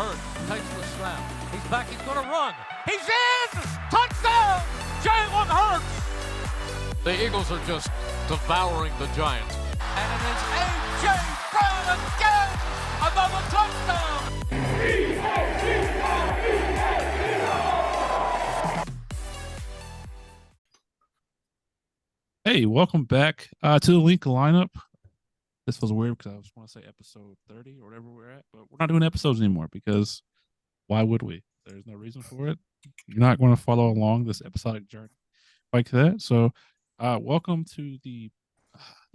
Hurts takes the snap. He's back. He's going to run. He's in! Touchdown! Jalen Hurts! The Eagles are just devouring the Giants. And it is A.J. Brown again! Another touchdown! Hey, welcome back to the Linc Lineup. This was weird because I just want to say episode 30 or whatever we're at, but we're not doing episodes anymore because why would we? There's no reason for it. You're not going to follow along this episodic journey like that. So, welcome to the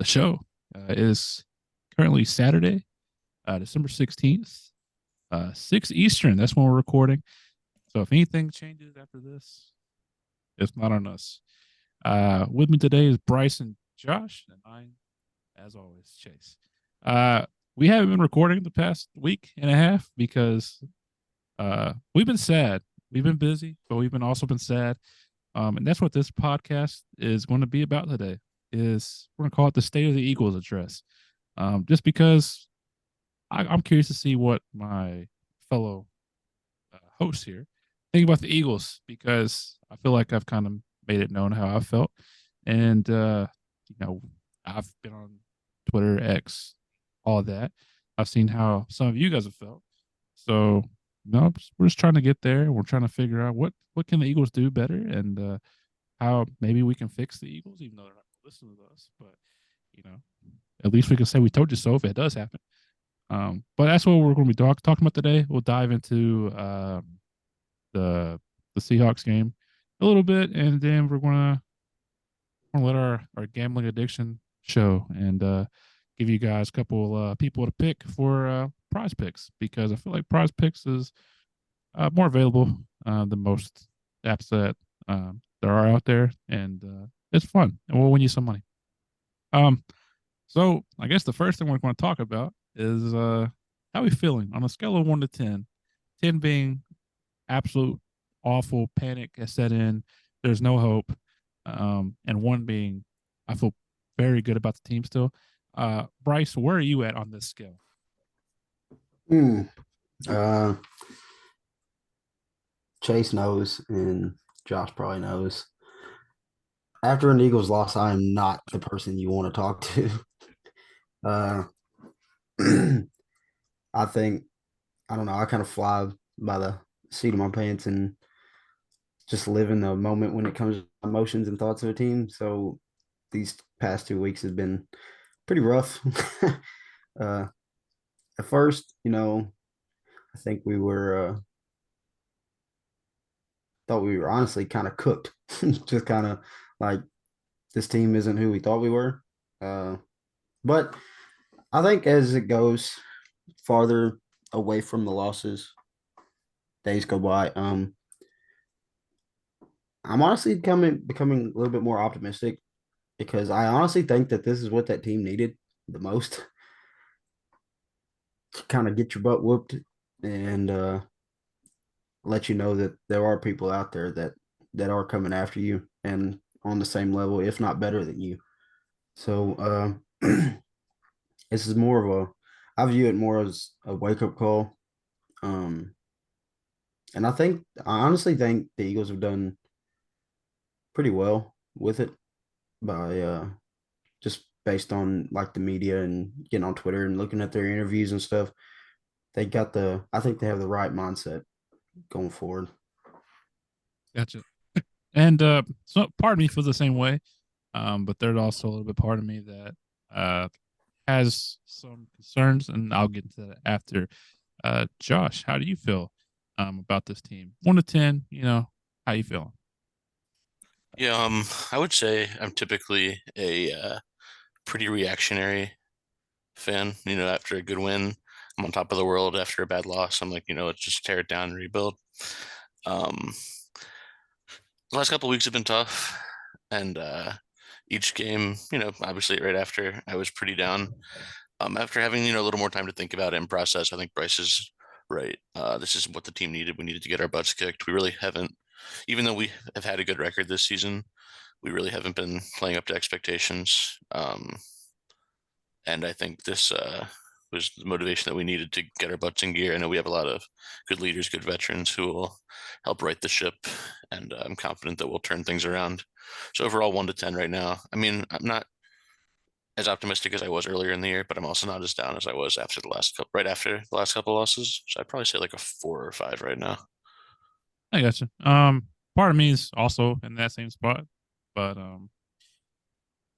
show. It is currently Saturday, December 16th, 6 Eastern. That's when we're recording. So, if anything changes after this, it's not on us. With me today is Bryce and Josh, and I, as always, Chase. We haven't been recording the past week and a half because we've been sad. We've been busy, but we've also been sad. And that's what this podcast is going to be about today. Is we're going to call it the State of the Eagles address. Just because I'm curious to see what my fellow hosts here think about the Eagles, because I feel like I've kind of made it known how I felt. And, I've been on Twitter, X, all of that. I've seen how some of you guys have felt. So, we're just trying to get there. We're trying to figure out what can the Eagles do better, and how maybe we can fix the Eagles, even though they're not listening to us. But, at least we can say we told you so if it does happen. But that's what we're going to be talking about today. We'll dive into the Seahawks game a little bit, and then we're gonna let our gambling addiction show and give you guys a couple people to pick for prize picks, because I feel like prize picks is more available than most apps that there are out there, and it's fun, and we'll win you some money. So I guess the first thing we're going to talk about is how are we feeling on a scale of 1 to 10, 10 being absolute awful, panic has set in, there's no hope, and 1 being I feel very good about the team still. Bryce, where are you at on this scale? Chase knows, and Josh probably knows. After an Eagles loss, I am not the person you want to talk to. I think, I don't know, I kind of fly by the seat of my pants and just live in the moment when it comes to emotions and thoughts of a team. So these past 2 weeks has been pretty rough. At first, I think we were thought we were honestly kind of cooked. Just kind of like, this team isn't who we thought we were. But I think as it goes farther away from the losses, days go by, I'm honestly becoming a little bit more optimistic, because I honestly think that this is what that team needed the most. To kind of get your butt whooped and let you know that there are people out there that are coming after you and on the same level, if not better than you. So this is more of I view it more as a wake up call. And I honestly think the Eagles have done pretty well with it, by just based on like the media and getting on Twitter and looking at their interviews and stuff. I think they have the right mindset going forward. Gotcha. And so part of me feels the same way, but there's also a little bit part of me that has some concerns, and I'll get into that after. Josh, how do you feel about this team? 1 to 10, how you feeling? Yeah, I would say I'm typically a pretty reactionary fan. After a good win, I'm on top of the world. After a bad loss, I'm like, let's just tear it down and rebuild. The last couple of weeks have been tough, and each game, obviously right after I was pretty down. After having a little more time to think about it and process, I think Bryce is right. This is what the team needed. We needed to get our butts kicked. We really haven't, even though we have had a good record this season, we really haven't been playing up to expectations. And I think this was the motivation that we needed to get our butts in gear. I know we have a lot of good leaders, good veterans who will help right the ship, and I'm confident that we'll turn things around. So overall, 1 to 10 right now. I mean, I'm not as optimistic as I was earlier in the year, but I'm also not as down as I was after right after the last couple losses. So I'd probably say like a 4 or 5 right now. I gotcha. Part of me is also in that same spot, but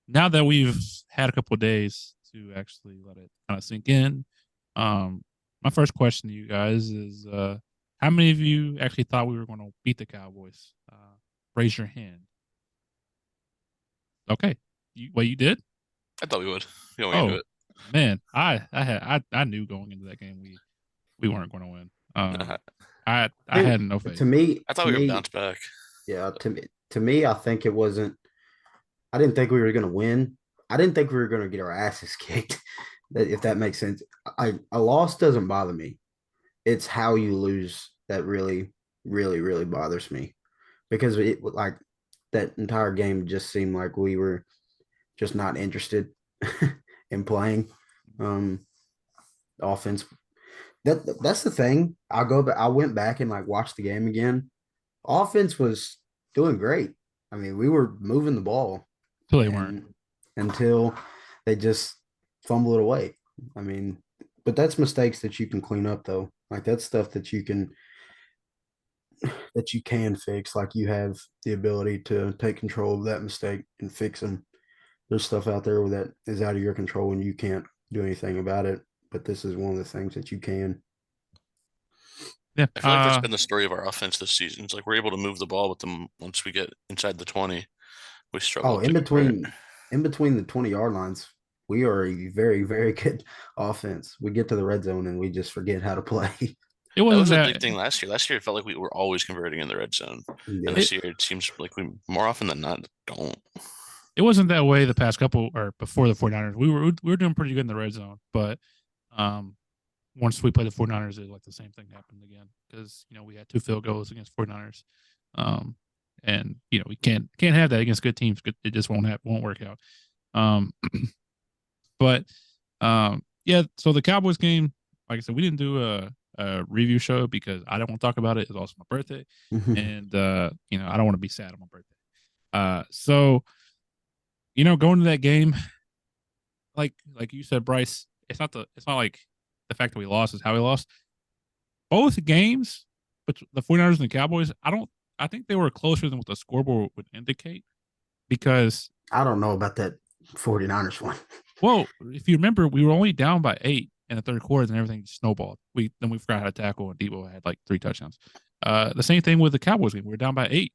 now that we've had a couple of days to actually let it kind of sink in, my first question to you guys is, how many of you actually thought we were going to beat the Cowboys? Raise your hand. Okay, you did? I thought we would going into it. Man, I knew going into that game we weren't going to win. I had no faith. To me, I thought we would bounce back. Yeah, to me, I think it wasn't. I didn't think we were going to win. I didn't think we were going to get our asses kicked. If that makes sense, a loss doesn't bother me. It's how you lose that really, really, really bothers me, because it like that entire game just seemed like we were just not interested in playing offense. That's the thing. I went back and like watched the game again. Offense was doing great. I mean, we were moving the ball Until they weren't. Until they just fumble it away. I mean, but that's mistakes that you can clean up though. Like that's stuff that you can fix. Like you have the ability to take control of that mistake and fix them. There's stuff out there that is out of your control and you can't do anything about it. But this is one of the things that you can. Yeah, I feel like that's been the story of our offense this season. It's like we're able to move the ball with them once we get inside the 20. We struggle. Oh, in between the 20-yard lines, we are a very, very good offense. We get to the red zone and we just forget how to play. It wasn't that was a big thing last year. Last year, it felt like we were always converting in the red zone. Yeah. And this year, it seems like we more often than not don't. It wasn't that way the past couple or before the 49ers. We were doing pretty good in the red zone, but once we played the 49ers, it like the same thing happened again because we had 2 field goals against 49ers. And we can't have that against good teams. It just won't work out. But yeah. So the Cowboys game, like I said, we didn't do a review show because I don't want to talk about it. It's also my birthday, and I don't want to be sad on my birthday. So going to that game, like you said, Bryce, it's not like the fact that we lost is how we lost. Both games, but the 49ers and the Cowboys, I think they were closer than what the scoreboard would indicate because I don't know about that 49ers one. Well, if you remember, we were only down by 8 in the third quarter and everything snowballed. We forgot how to tackle and Debo had like 3 touchdowns. The same thing with the Cowboys game. We were down by 8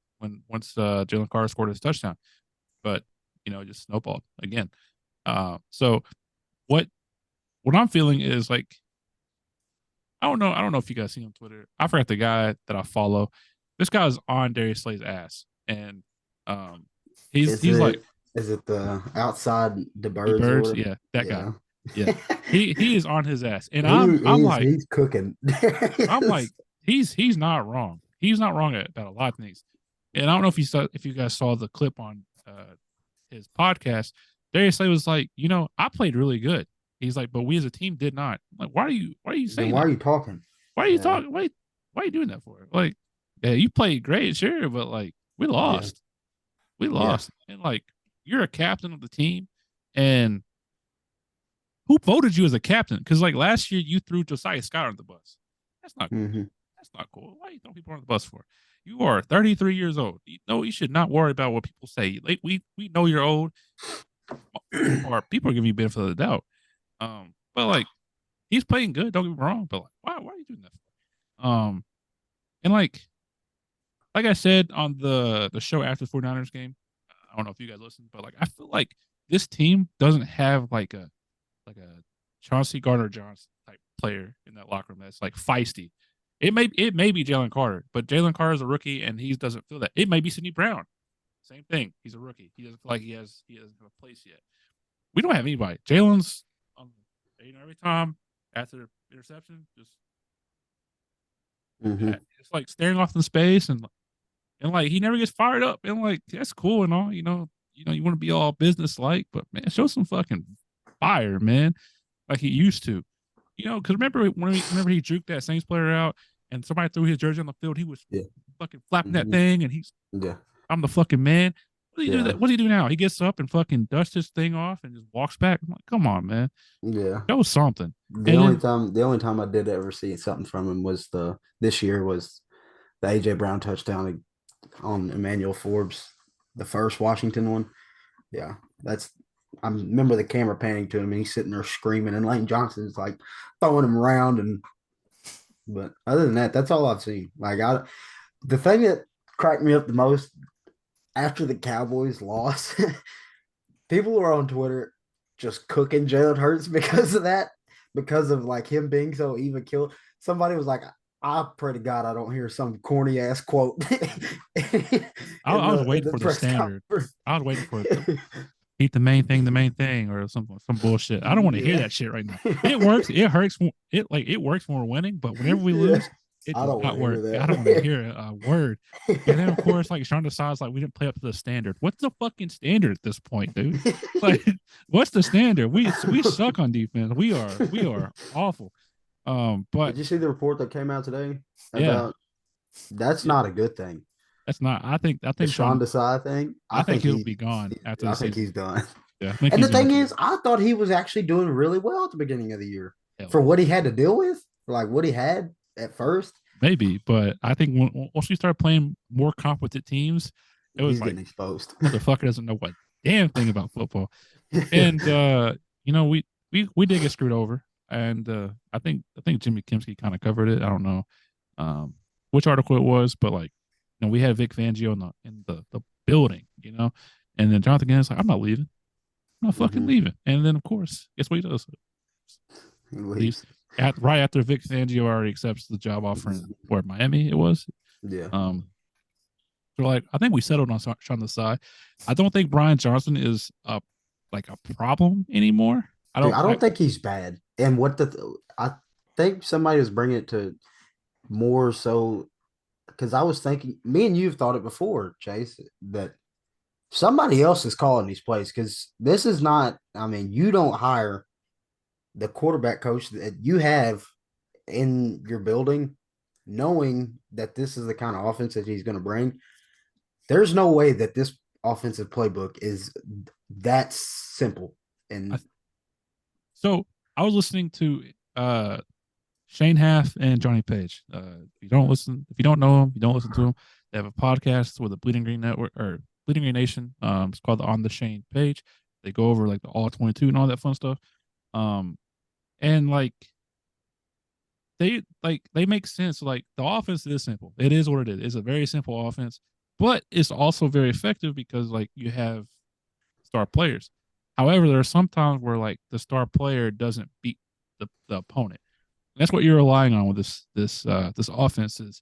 once Jalen Carter scored his touchdown. But, it just snowballed again. So what I'm feeling is like, I don't know if you guys see on Twitter. I forgot the guy that I follow. This guy is on Darius Slay's ass, and he's like, is it the outside the birds? The birds, yeah, that guy. Yeah, he is on his ass, and I'm like, he's cooking. I'm like, he's not wrong. He's not wrong about a lot of things. And I don't know if you guys saw the clip on his podcast. Darius Slay was like, I played really good. He's like, but we as a team did not. I'm like, why are you saying? Why that? Are you talking? Why are you talking? Why are you doing that for? Like, yeah, you played great, sure, but like we lost. Yeah. We lost, and like you're a captain of the team, and who voted you as a captain? Because like last year you threw Josiah Scott on the bus. That's not cool. That's not cool. Why are you throwing people on the bus for? You are 33 years old. You should not worry about what people say. Like we know you're old, or people are giving you benefit of the doubt. But like he's playing good. Don't get me wrong. But like, why are you doing that for? And like I said on the show after the 49ers game, I don't know if you guys listened, but like I feel like this team doesn't have like a Chauncey Gardner-Johnson type player in that locker room that's like feisty. It may be Jalen Carter, but Jalen Carter is a rookie and he doesn't feel that. It may be Sidney Brown. Same thing. He's a rookie. He doesn't feel like he doesn't have a place yet. We don't have anybody. Jalen's every time after the interception, just it's like staring off in space and like he never gets fired up. And like that's cool and all, you want to be all business like, but man, show some fucking fire, man, like he used to. because remember he juked that Saints player out and somebody threw his jersey on the field. He was fucking flapping that thing, and I'm the fucking man. What do you do that? What do you do now? He gets up and fucking dusts his thing off and just walks back. I'm like, come on, man. Yeah. Show something. The only time I did ever see something from him was this year was the AJ Brown touchdown on Emmanuel Forbes, the first Washington one. Yeah, I remember the camera panning to him and he's sitting there screaming, and Lane Johnson's like throwing him around. But other than that, that's all I've seen. Like the thing that cracked me up the most after the Cowboys lost, people were on Twitter just cooking Jalen Hurts because of that, because of like him being so even killed. Somebody was like, I pray to God I don't hear some corny ass quote. I was waiting for the standard. I was waiting for it. Eat the main thing, or some bullshit. I don't want to hear that shit right now. It works. It hurts. It works when we're winning, but whenever we lose, it does not work. I don't want to hear a word. And then of course, like Sean decides, like we didn't play up to the standard. What's the fucking standard at this point, dude? Like, what's the standard? We suck on defense. We are awful. But did you see the report that came out today about that's not a good thing? That's not. I think Sean Desai thing. I think he'll be gone after. I think he's done. Yeah. And the thing is, I thought he was actually doing really well at the beginning of the year for what he had to deal with, like what he had at first. Maybe, but I think once we start playing more competent teams, he's getting exposed. Motherfucker doesn't know what damn thing about football. And we did get screwed over, and I think Jimmy Kimsky kind of covered it. I don't know which article it was, but like. We had Vic Fangio in the building, and then Jonathan Gannon's like, I'm not leaving. I'm not fucking leaving. And then, of course, guess what he does? He leaves. Right after Vic Fangio already accepts the job offer in Miami, it was. Yeah. So, like, I think we settled on Sean Desai. I don't think Brian Johnson is a problem anymore. I don't think he's bad. And I think somebody was bringing it to more so. Because I was thinking, me and you've thought it before, Chase, that somebody else is calling these plays. Because this is not, you don't hire the quarterback coach that you have in your building knowing that this is the kind of offense that he's going to bring. There's no way that this offensive playbook is that simple. And so I was listening to Shane Half and Johnny Page. If you don't know them, you don't listen to them. They have a podcast with the Bleeding Green Network or Bleeding Green Nation. It's called the On the Shane Page. They go over like the all 22 and all that fun stuff. And like they make sense. Like the offense is simple. It is what it is. It's a very simple offense, but it's also very effective because like you have star players. However, there are some times where like the star player doesn't beat the opponent. That's what you're relying on with this offense is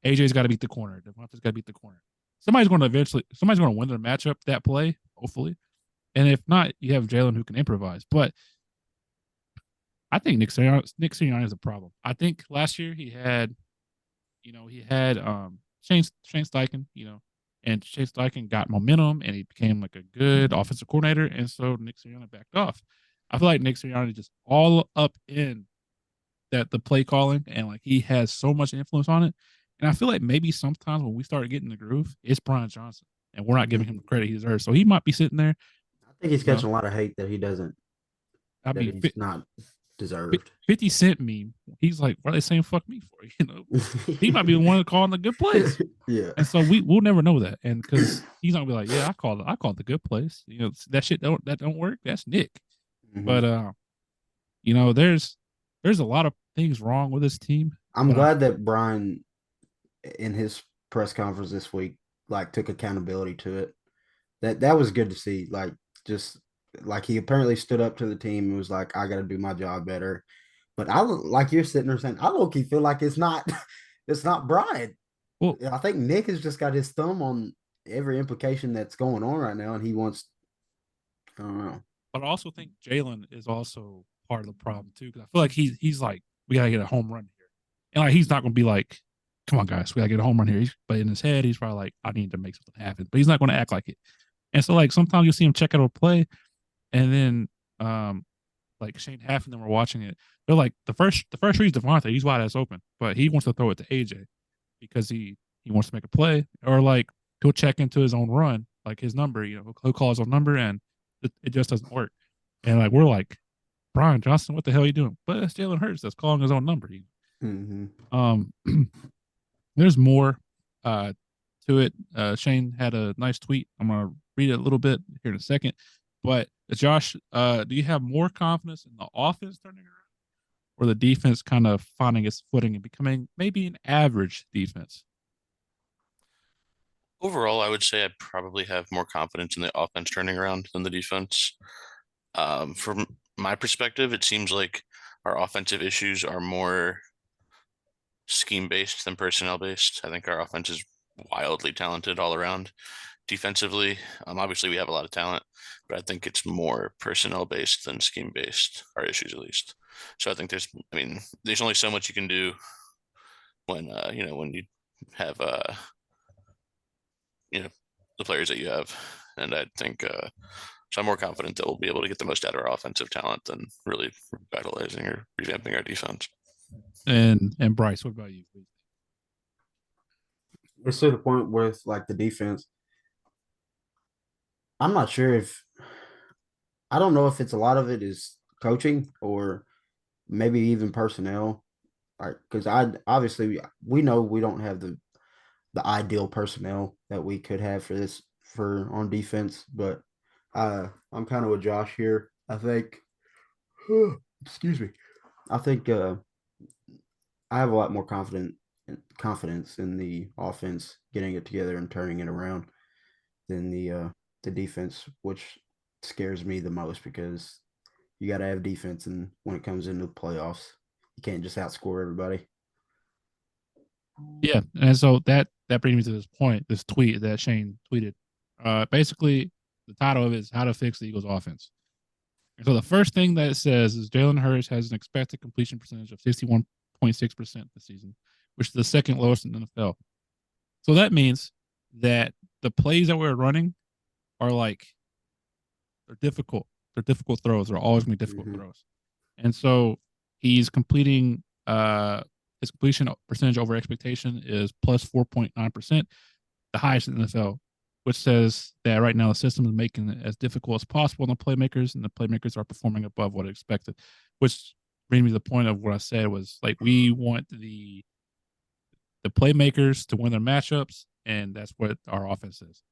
AJ's got to beat the corner. Devontae's got to beat the corner. Somebody's going to win the matchup that play, hopefully. And if not, you have Jalen who can improvise. But I think Nick Sirianni is a problem. I think last year he had Shane Steichen, and Shane Steichen got momentum and he became like a good offensive coordinator. And so Nick Sirianni backed off. I feel like Nick Sirianni just all up in the play calling, and like he has so much influence on it. And I feel like maybe sometimes when we start getting the groove, it's Brian Johnson, and we're not giving him the credit he deserves. So he might be sitting there. I think he's catching a lot of hate that he doesn't. He's not deserved. 50 Cent meme. He's like, what are they saying fuck me for? He might be the one calling the good plays. Yeah. And so we'll never know that. And because he's not gonna be like, yeah, I called the good plays. That shit don't work. That's Nick. Mm-hmm. But there's a lot of things wrong with this team. I'm glad that Brian, in his press conference this week, like took accountability to it. That was good to see. Like just like he apparently stood up to the team and was like, I got to do my job better. But I like you're sitting there saying, I low-key feel like it's not Brian. Well, I think Nick has just got his thumb on every implication that's going on right now, and he wants. I don't know. But I also think Jalen is also part of the problem too, because I feel like he's like, we gotta get a home run here, and like he's not gonna be like, come on guys, we gotta get a home run here. But in his head, he's probably like, I need to make something happen, but he's not gonna act like it. And so like sometimes you'll see him check out a play, and then like Shane half of them were watching it. They're like the first read's Devontae, he's wide ass open, but he wants to throw it to AJ because he wants to make a play, or like he'll check into his own run, like his number, he'll call his own number, and it just doesn't work. And like we're like, Brian Johnson, what the hell are you doing? But it's Jalen Hurts that's calling his own number. There's more to it. Shane had a nice tweet. I'm gonna read it a little bit here in a second. But Josh, do you have more confidence in the offense turning around, or the defense kind of finding its footing and becoming maybe an average defense? Overall, I would say I probably have more confidence in the offense turning around than the defense. From my perspective, it seems like our offensive issues are more scheme based than personnel based. I think our offense is wildly talented all around. Defensively, obviously we have a lot of talent, but I think it's more personnel based than scheme based, our issues at least. So I think there's only so much you can do when when you have the players that you have. And I think so I'm more confident that we'll be able to get the most out of our offensive talent than really revitalizing or revamping our defense. And Bryce, what about you, please? It's to the point with like the defense. I'm not sure if I don't know if it's a lot of it is coaching or maybe even personnel. Like, because obviously we know we don't have the ideal personnel that we could have for on defense, but I'm kind of with Josh here. I think excuse me. I think I have a lot more confidence in the offense getting it together and turning it around than the defense, which scares me the most because you got to have defense, and when it comes into the playoffs, you can't just outscore everybody. Yeah, and so that brings me to this point, this tweet that Shane tweeted. Basically, the title of it is "How to Fix the Eagles' Offense." And so the first thing that it says is Jalen Hurts has an expected completion percentage of 61.6% this season, which is the second lowest in the NFL. So that means that the plays that we're running are like they're difficult. They're difficult throws. They're always going to be difficult throws. And so he's completing his completion percentage over expectation is plus 4.9%, the highest in the NFL, which says that right now the system is making it as difficult as possible on the playmakers, and the playmakers are performing above what expected, which brings me to the point of what I said was like we want the playmakers to win their matchups, and that's what our offense is.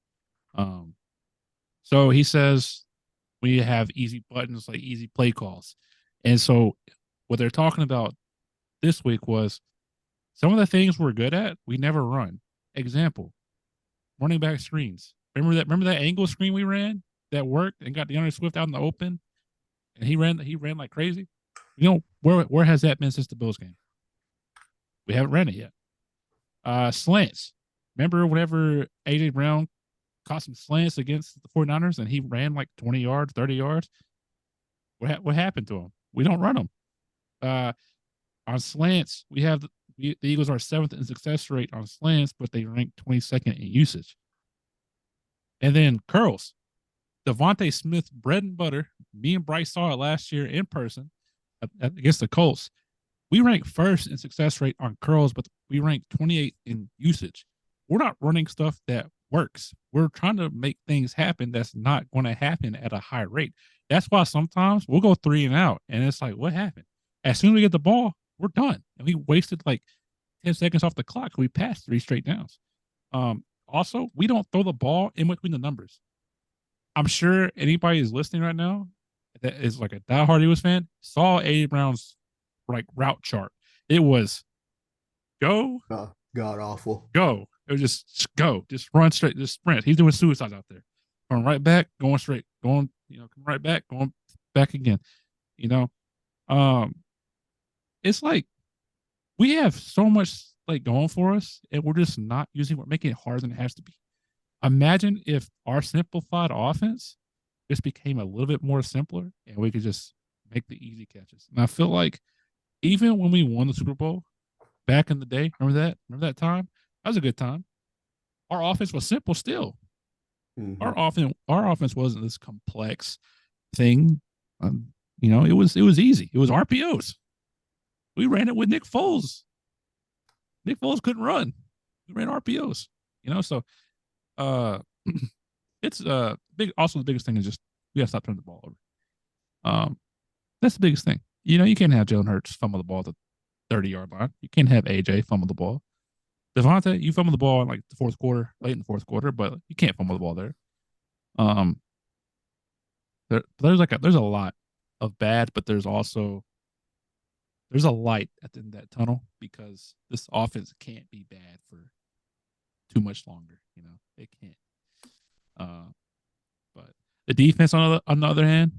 So he says we have easy buttons, like easy play calls. And so what they're talking about this week was some of the things we're good at, we never run. Example, running back screens. Remember that angle screen we ran that worked and got DeAndre Swift out in the open, and he ran like crazy? Where has that been since the Bills game? We haven't ran it yet. Slants. Remember whenever AJ Brown caught some slants against the 49ers and he ran like 20 yards, 30 yards? What happened to him? We don't run them. On slants, the Eagles are 7th in success rate on slants, but they rank 22nd in usage. And then curls. Devontae Smith, bread and butter. Me and Bryce saw it last year in person against the Colts. We rank 1st in success rate on curls, but we rank 28th in usage. We're not running stuff that works. We're trying to make things happen that's not going to happen at a high rate. That's why sometimes we'll go 3 and out, and it's like, what happened? As soon as we get the ball, we're done. And we wasted like 10 seconds off the clock. We passed 3 straight downs. Also, we don't throw the ball in between the numbers. I'm sure anybody is listening right now that is like a diehard Eagles fan saw A. Brown's like route chart. It was go, God awful. Go. It was just go, just run straight, just sprint. He's doing suicides out there, going right back, going straight, going, come right back, going back again. It's like we have so much like going for us, and we're just not we're making it harder than it has to be. Imagine if our simplified offense just became a little bit more simpler and we could just make the easy catches. And I feel like even when we won the Super Bowl back in the day, remember that time? That was a good time. Our offense was simple still. Our offense wasn't this complex thing. it was easy. It was RPOs. We ran it with Nick Foles. Nick Foles couldn't run. We ran RPOs. So it's big. Also, the biggest thing is just we gotta stop turning the ball over. That's the biggest thing. You can't have Jalen Hurts fumble the ball at the 30-yard line. You can't have AJ fumble the ball. Devontae, you fumble the ball in like the fourth quarter, late in the fourth quarter, but you can't fumble the ball there. There's a lot of bad, but there's also a light at the end of that tunnel because this offense can't be bad for too much longer. It can't. But the defense on the other hand,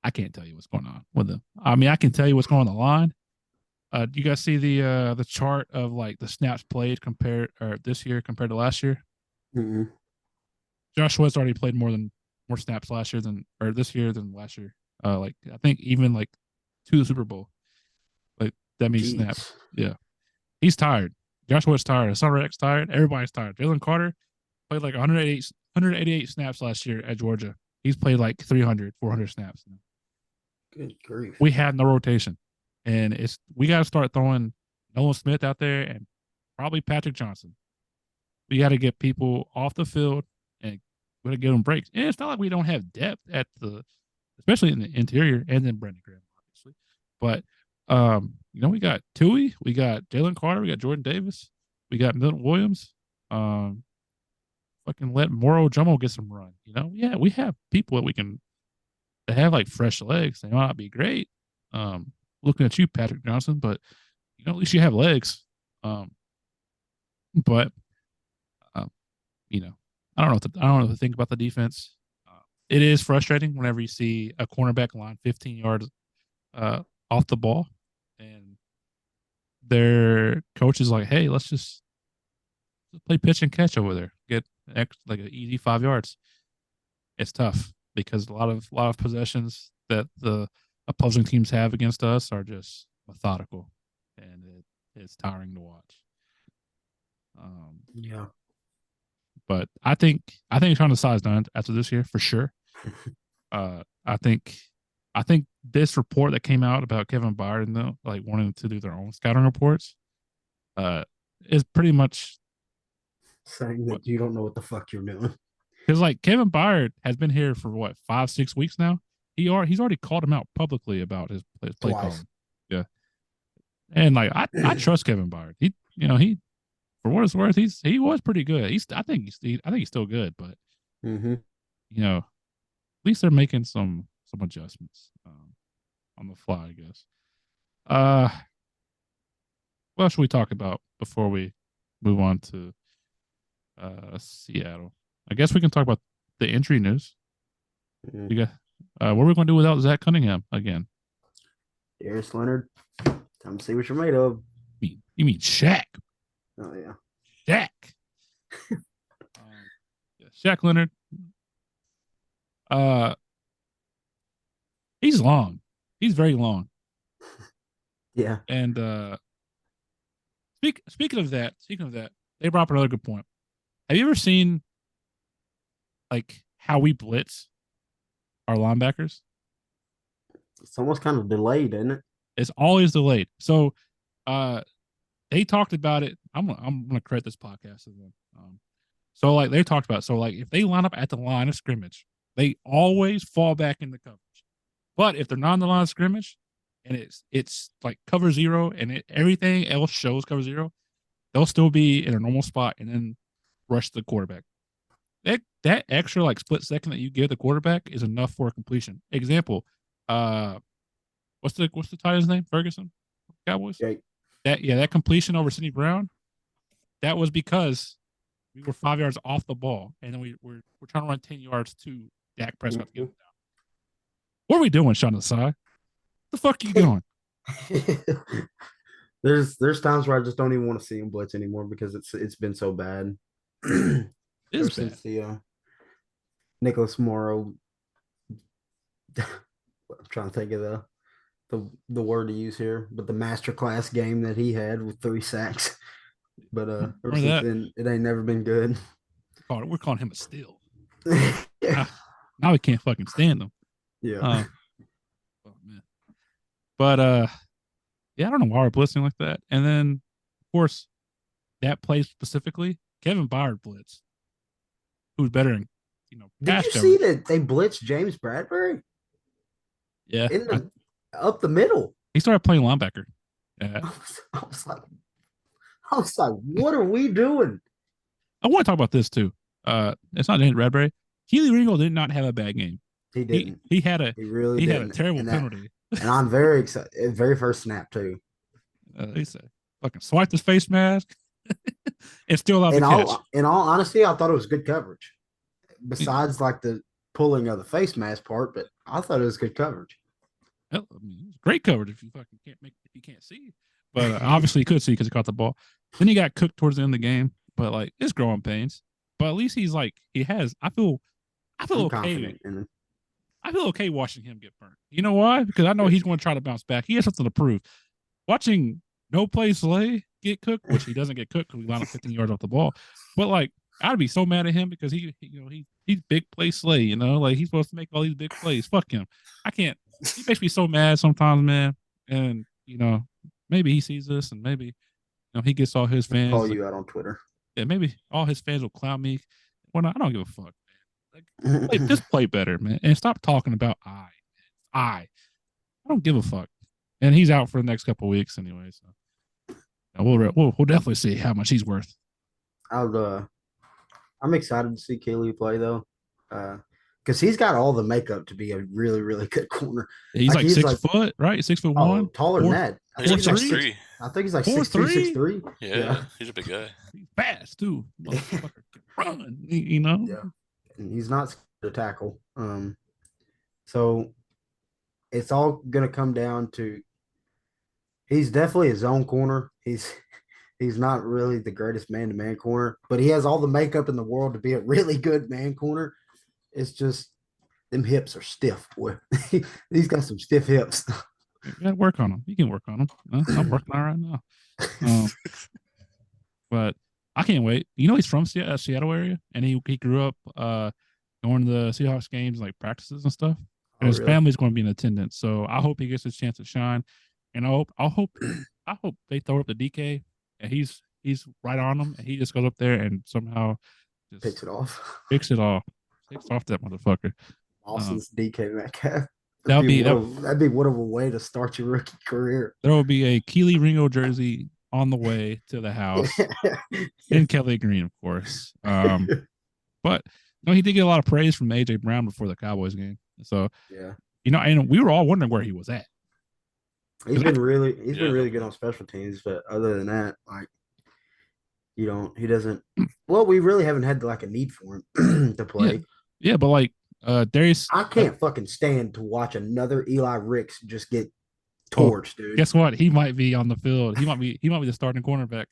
I can't tell you what's going on with them. I mean, I can tell you what's going on the line. Do you guys see the chart of like the snaps played this year compared to last year? Mm-hmm. Josh Sweat's already played more snaps this year than last year. I think even like to the Super Bowl. Like that means snaps. Yeah, he's tired. Josh Sweat's tired. Hassan Reddick's tired. Everybody's tired. Jalen Carter played like 188 snaps last year at Georgia. He's played like 300, 400 snaps. Good grief. We have no rotation. And we got to start throwing Nolan Smith out there and probably Patrick Johnson. We got to get people off the field and we got to give them breaks. And it's not like we don't have depth especially in the interior, and then Brandon Graham, obviously. But we got Tui, we got Jalen Carter, we got Jordan Davis, we got Milton Williams. Fucking let Moro Jomo get some run. Yeah, we have people that have like fresh legs. They might not be great. Looking at you, Patrick Johnson, but at least you have legs. But I don't know what to think about the defense. It is frustrating whenever you see a cornerback line 15 yards off the ball, and their coach is like, "Hey, let's just play pitch and catch over there. Get like an easy 5 yards." It's tough because a lot of possessions that the opposing teams have against us are just methodical, and it's tiring to watch. Yeah, but I think it's trying to size down after this year for sure. I think this report that came out about Kevin Byard and them like wanting to do their own scouting reports, is pretty much saying that you don't know what the fuck you're doing. Because like Kevin Byard has been here for what 5-6 weeks now. He's already called him out publicly about his play calling. Yeah, and like I trust Kevin Byard. He for what it's worth, he was pretty good. I think he's still good, but at least they're making some adjustments on the fly, I guess. What else should we talk about before we move on to Seattle? I guess we can talk about the injury news. You got what are we going to do without Zach Cunningham again? Darius Leonard, time to see what you're made of. You mean Shaq? Oh yeah, Shaq. Shaq Leonard. He's long. He's very long. Yeah. And speaking of that, they brought up another good point. Have you ever seen like how we blitz our linebackers? It's almost kind of delayed, isn't it? It's always delayed. So they talked about it. I'm gonna credit this podcast to them. So like they talked about it. So like if they line up at the line of scrimmage, they always fall back in the coverage. But if they're not on the line of scrimmage and it's like cover zero and everything else shows cover zero, they'll still be in a normal spot and then rush the quarterback. That extra like split second that you give the quarterback is enough for a completion. Example, what's the tight end's name? Ferguson, Cowboys. Okay. That completion over Sidney Brown, that was because we were 5 yards off the ball, and then we're trying to run 10 yards to Dak Prescott to get him down. What are we doing, Sean Asai? The fuck are you doing? There's times where I just don't even want to see him blitz anymore because it's been so bad. Ever since the Nicholas Morrow, I'm trying to think of the word to use here, but the masterclass game that he had with 3 sacks. But ever since then, it ain't never been good. We're calling him a steal. Now we can't fucking stand him. Yeah. But yeah, I don't know why we're blitzing like that. And then, of course, that play specifically, Kevin Byard blitz, who's better in, Did pass you see coverage. that they blitzed James Bradbury Yeah, in the up the middle? he started playing linebacker. Yeah, I was like, what are we doing? I want to talk about this too. It's not James Bradbury. Keely Ringo did not have a bad game. He didn't. He had a He really he had a didn't. terrible And penalty. and I'm very excited. Very first snap too. He said, "Fucking swiped his face mask and still allowed to catch." In all honesty, I thought it was good coverage. Besides like the pulling of the face mask part, but I thought it was good coverage. Hell, I mean, it was great coverage if you fucking can't see. But obviously he could see because he caught the ball. Then he got cooked towards the end of the game. But like it's growing pains. But at least he's like he has. I feel I'm okay. confident in him. I feel okay watching him get burnt. You know why? Because I know he's going to try to bounce back. He has something to prove. Watching no play Slay get cooked, which he doesn't get cooked because we line up 15 yards off the ball. But like I'd be so mad at him because he's big play Slay. Like he's supposed to make all these big plays. Fuck him. I can't. He makes me so mad sometimes, man. And maybe he sees this, and maybe he gets all his fans. Call you out on Twitter. Yeah, maybe all his fans will clown me. Well, I don't give a fuck, man. Like, just play better, man, and stop talking about I don't give a fuck. And he's out for the next couple of weeks anyway, so we'll definitely see how much he's worth. I'm excited to see Keely play though, because he's got all the makeup to be a really, really good corner. He's like 6 foot, right? 6'1", taller than that. He's like 6'3". I think he's like 6'2", 6'3". Yeah, he's a big guy. He's fast too. Motherfucker can run, Yeah, and he's not scared to tackle. So it's all gonna come down to he's definitely a zone corner. He's not really the greatest man-to-man corner, but he has all the makeup in the world to be a really good man corner. It's just them hips are stiff, boy. He's got some stiff hips. You gotta work on them. You can work on them. I'm working on it right now. But I can't wait. He's from Seattle area, and he grew up going to the Seahawks games, like practices and stuff. And his family's going to be in attendance, so I hope he gets his chance to shine. And I hope they throw up the DK, and he's right on them, and he just goes up there and somehow just picks it off. Takes off that motherfucker. Austin's DK Metcalf. That'd be one of a way to start your rookie career. There will be a Keely Ringo jersey on the way to the house in Kelly Green, of course. But he did get a lot of praise from AJ Brown before the Cowboys game. So yeah, and we were all wondering where he was at. He's been really good on special teams, but other than that, like he doesn't. Well, we really haven't had like a need for him to play. Yeah, but like Darius, I can't fucking stand to watch another Eli Ricks just get torched, dude. Guess what? He might be on the field. He might be the starting cornerback,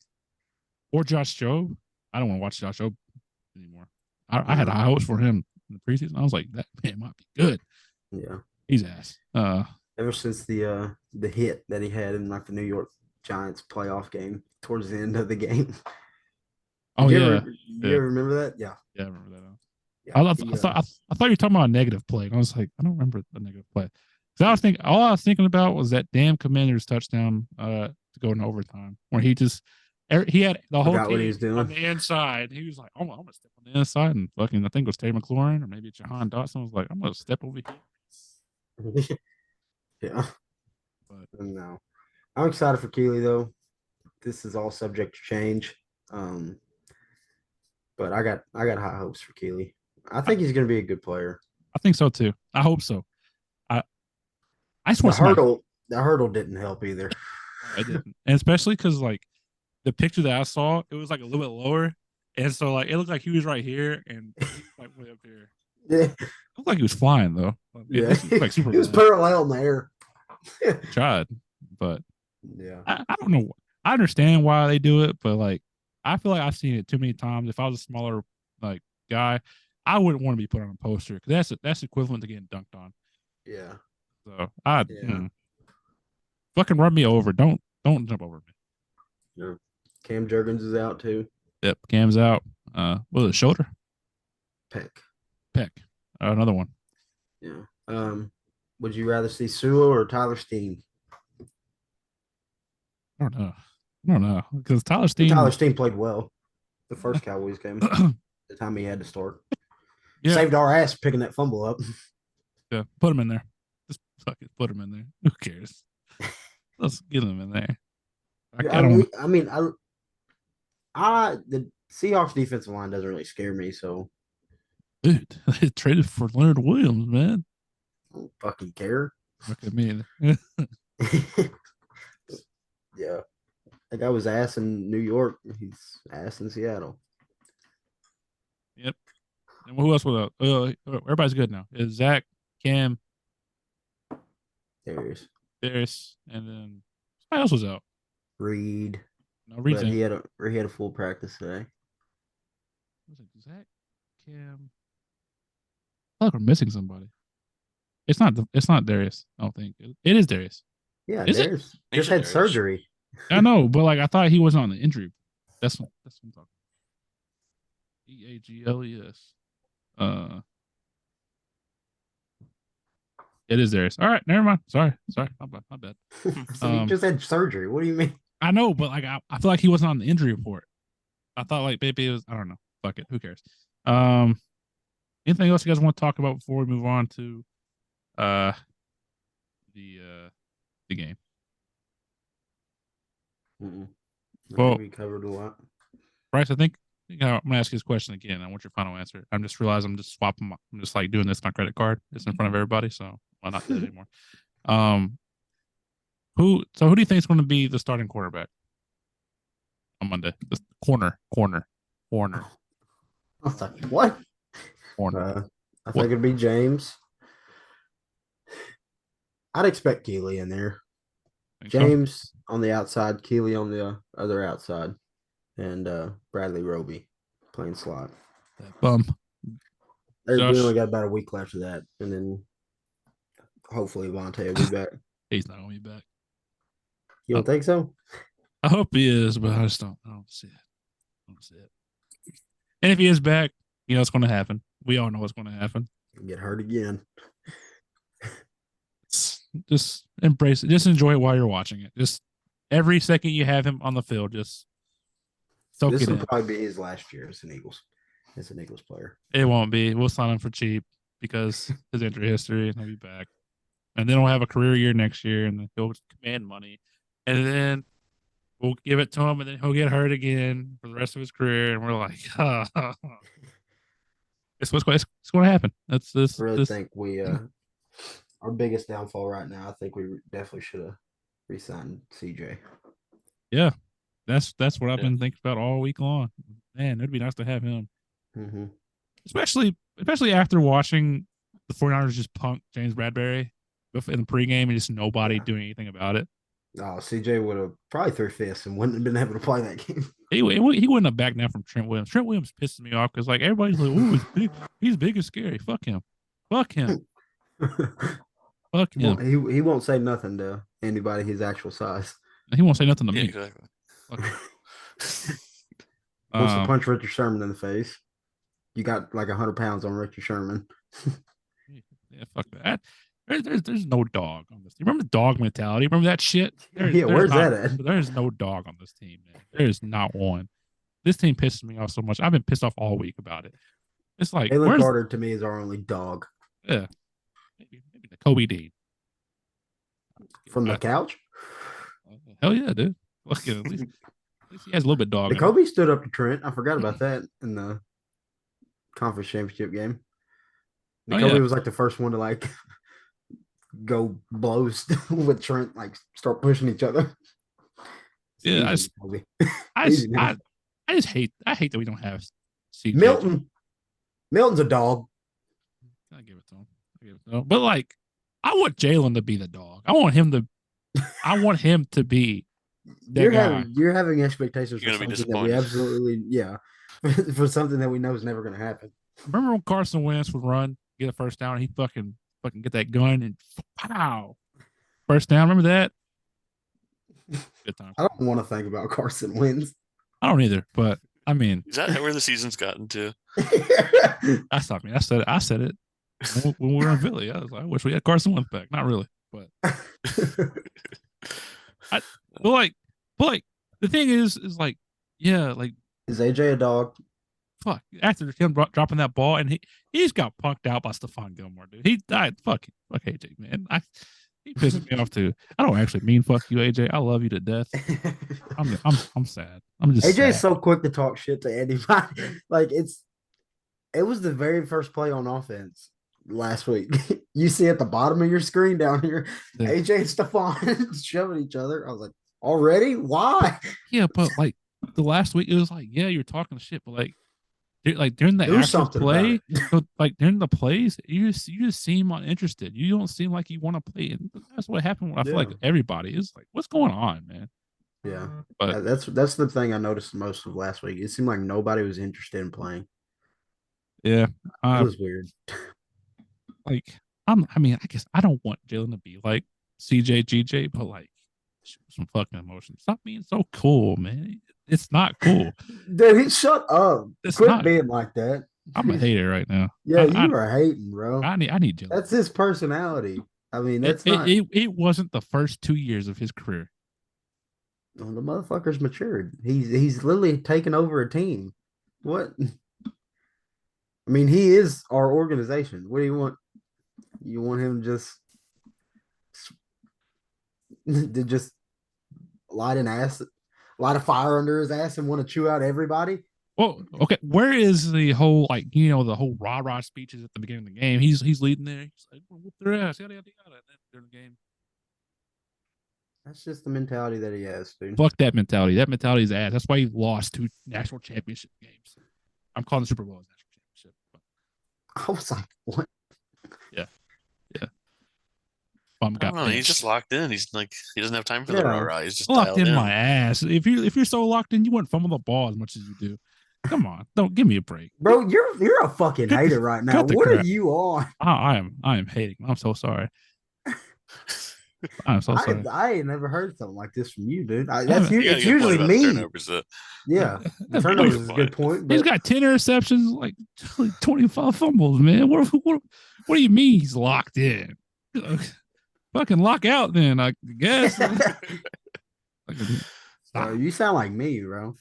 or Josh Jobe. I don't want to watch Josh Jobe anymore. I had high hopes for him in the preseason. I was like, that man might be good. Yeah, he's ass. Ever since the hit that he had in like the New York Giants playoff game towards the end of the game. Oh yeah, you ever remember that? Yeah, I remember that. Yeah, I thought you were talking about a negative play. I was like, I don't remember the negative play. Because all I was thinking about was that damn Commander's touchdown to go into overtime, where he had the whole team on the inside. He was like, I'm gonna step on the inside, and fucking I think it was Terry McLaurin or maybe Jahan Dotson was like, I'm gonna step over here. Yeah, but no, I'm excited for Keely though. This is all subject to change. But I got high hopes for Keely. I think he's going to be a good player. I think so too. I hope so. I just want the hurdle didn't help either. I didn't, and especially because like the picture that I saw, it was like a little bit lower, and so like it looked like he was right here and like way up here. Yeah, it looked like he was flying though. Yeah, like he was parallel in the air. Tried, but yeah, I don't know. I understand why they do it, but like I feel like I've seen it too many times. If I was a smaller like guy, I wouldn't want to be put on a poster because that's equivalent to getting dunked on. Yeah. So fucking run me over. Don't jump over me. Yeah. Cam Jurgens is out too. Yep, Cam's out. What was it, shoulder? Peck. Another one. Yeah. Would you rather see Sewell or Tyler Steen? don't know because Tyler Steen. Tyler Steen played well the first Cowboys game. The time he had to start, saved our ass picking that fumble up. Yeah, put him in there. Just fucking put him in there. Who cares? Let's get him in there. The Seahawks defensive line doesn't really scare me, so dude, they traded for Leonard Williams, man. I don't fucking care. Look at me. Yeah. That guy was ass in New York. He's ass in Seattle. Yep. And who else was out? Everybody's good now. It's Zach, Cam, Darius, and then somebody else was out. Reed. No, Reed's But in. he had a full practice today. Was it Zach, Cam? I feel like we're missing somebody. It's not Darius. I don't think it is Darius. Yeah, Is it? Darius just had Darius. surgery. I know, but like I thought he was on the injury. That's what I'm talking. EAGLES. It is Darius. All right, never mind. Sorry, my bad. So he just had surgery. What do you mean? I know, but like I feel like he wasn't on the injury report. I thought like maybe it was. I don't know. Fuck it. Who cares? Anything else you guys want to talk about before we move on to the game? I Well- think we covered a lot. Bryce, I think I'm gonna ask you this question again. I want your final answer. I'm just realizing I'm just swapping. I'm just like doing this on my credit card. It's in front of everybody, so why not do it anymore? Who do you think is going to be the starting quarterback on Monday? The corner. I was like, what? Corner. I think it'd be James. I'd expect Keeley in there. Think so? James on the outside, Keeley on the other outside, and Bradley Roby playing slot. That bum. We Josh. only got about a week left of that, and then hopefully Vontae will be back. He's not going to be back. You don't think so? I hope he is, but I just don't see it. And if he is back, you know what's going to happen. We all know what's going to happen. Get hurt again. Just embrace it. Just enjoy it while you're watching it. Just every second you have him on the field, just soak This it will in. probably be his last year as an Eagles player. It won't be. We'll sign him for cheap because his injury history, and he'll be back. And then he'll have a career year next year, and then he'll command money. And then we'll give it to him, and then he'll get hurt again for the rest of his career. And we're like, it's going to happen. That's this. I really this think we our biggest downfall right now. I think we definitely should have re-signed CJ. Yeah, that's what I've Yeah. been thinking about all week long. Man, it'd be nice to have him, Mm-hmm. especially after watching the 49ers just punk James Bradbury in the pregame and just nobody Yeah. doing anything about it. Oh, CJ would have probably threw fists and wouldn't have been able to play that game. He wouldn't have backed down from Trent Williams. Trent Williams pisses me off because like everybody's like, "Oh, he's big. He's big and scary. Fuck him. Fuck him. Fuck him." He won't say nothing to anybody his actual size. He won't say nothing to Yeah, me. exactly. Fuck him. Wants to Um, punch Richard Sherman in the face. You got like 100 pounds on Richard Sherman. yeah, fuck that. There's no dog on this. You remember the dog mentality? Remember that shit? Yeah, where's that at? There's no dog on this team, man. There's not one. This team pisses me off so much. I've been pissed off all week about it. It's like, Jalen where's Carter to me is our only dog. maybe the Kobe Dean. From the couch? Hell yeah, dude. Look at least he has a little bit of dog. The in him. Kobe stood up to Trent. I forgot about that in the conference championship game. Oh, Kobe yeah. was like the first one to like go blows with Trent, like start pushing each other. Yeah, Easy, Kobe. I Easy now. hate that we don't have CJ. Milton's a dog. I give it to him. But like, I want Jalen to be the dog. I want him to be that guy. You're having expectations You're for gonna be something that we disappointed. absolutely for something that we know is never going to happen. Remember when Carson Wentz would run, get a first down, and he fucking get that gun and pow, first down. Remember that? Good time. I don't want to think about Carson Wentz. I don't either, but I mean, Is that where the season's gotten to? that's not me. I said it when we were in Philly. I was like, I wish we had Carson Wentz back. Not really, but like But like the thing is like, yeah, like Is AJ a dog? fuck. After him dropping that ball, and he's got punked out by Stephon Gilmore, dude. He died. Fuck AJ, man. He pisses me off too. I don't actually mean fuck you, AJ. I love you to death. I'm sad. I'm just AJ sad. is so quick to talk shit to anybody. Like it was the very first play on offense last week. You see at the bottom of your screen down here, Yeah. AJ and Stephon shoving each other. I was like, already? Why? Yeah, but like the last week, it was like, yeah, you're talking shit, but like during the Do actual something about play, it. so, like during the plays, you just seem uninterested. You don't seem like you want to play, and that's what happened. When I feel like Yeah. everybody is like, "What's going on, man?" Yeah. But That's the thing I noticed most of last week. It seemed like nobody was interested in playing. yeah, It was weird. like I mean, I guess I don't want Jalen to be like CJ, GJ, but like show some fucking emotion. Stop being so cool, man. It's not cool. Dude, shut up. It's Quit not. being like that. I'm a hater right now. Yeah, you are hating, bro. I need Jalen. That's his personality. I mean, that's not. It wasn't the first 2 years of his career. Well, the motherfucker's matured. He's literally taken over a team. What? I mean, he is our organization. What do you want? You want him just to just light a fire under his ass and want to chew out everybody? Well, okay. Where is the whole like the whole rah rah speeches at the beginning of the game? He's leading there. He's like, whoop their ass, yada yada yada. And then during the game, That's just the mentality that he has, dude. fuck that mentality. That mentality is ass. That's why he lost 2 national championship games. I'm calling the Super Bowl a national championship. But I was like, what? yeah. I don't know. He's just locked in. He's like he doesn't have time for the Yeah. rah rah. He's just locked dialed in in. my ass. If you're so locked in, you wouldn't fumble the ball as much as you do. Come on, don't give me a break, Bro, you're a fucking hater right now. cut the What crap. are you on? I am hating. I'm so sorry. I'm so sorry. I ain't never heard something like this from you, dude. haven't- It's You got a good usually point about the me. turnovers, though. Yeah, the turnovers is a good point. He's But got 10 interceptions, like 25 fumbles, man. What do you mean he's locked in? Fucking lock out then, I guess. you sound like me, bro.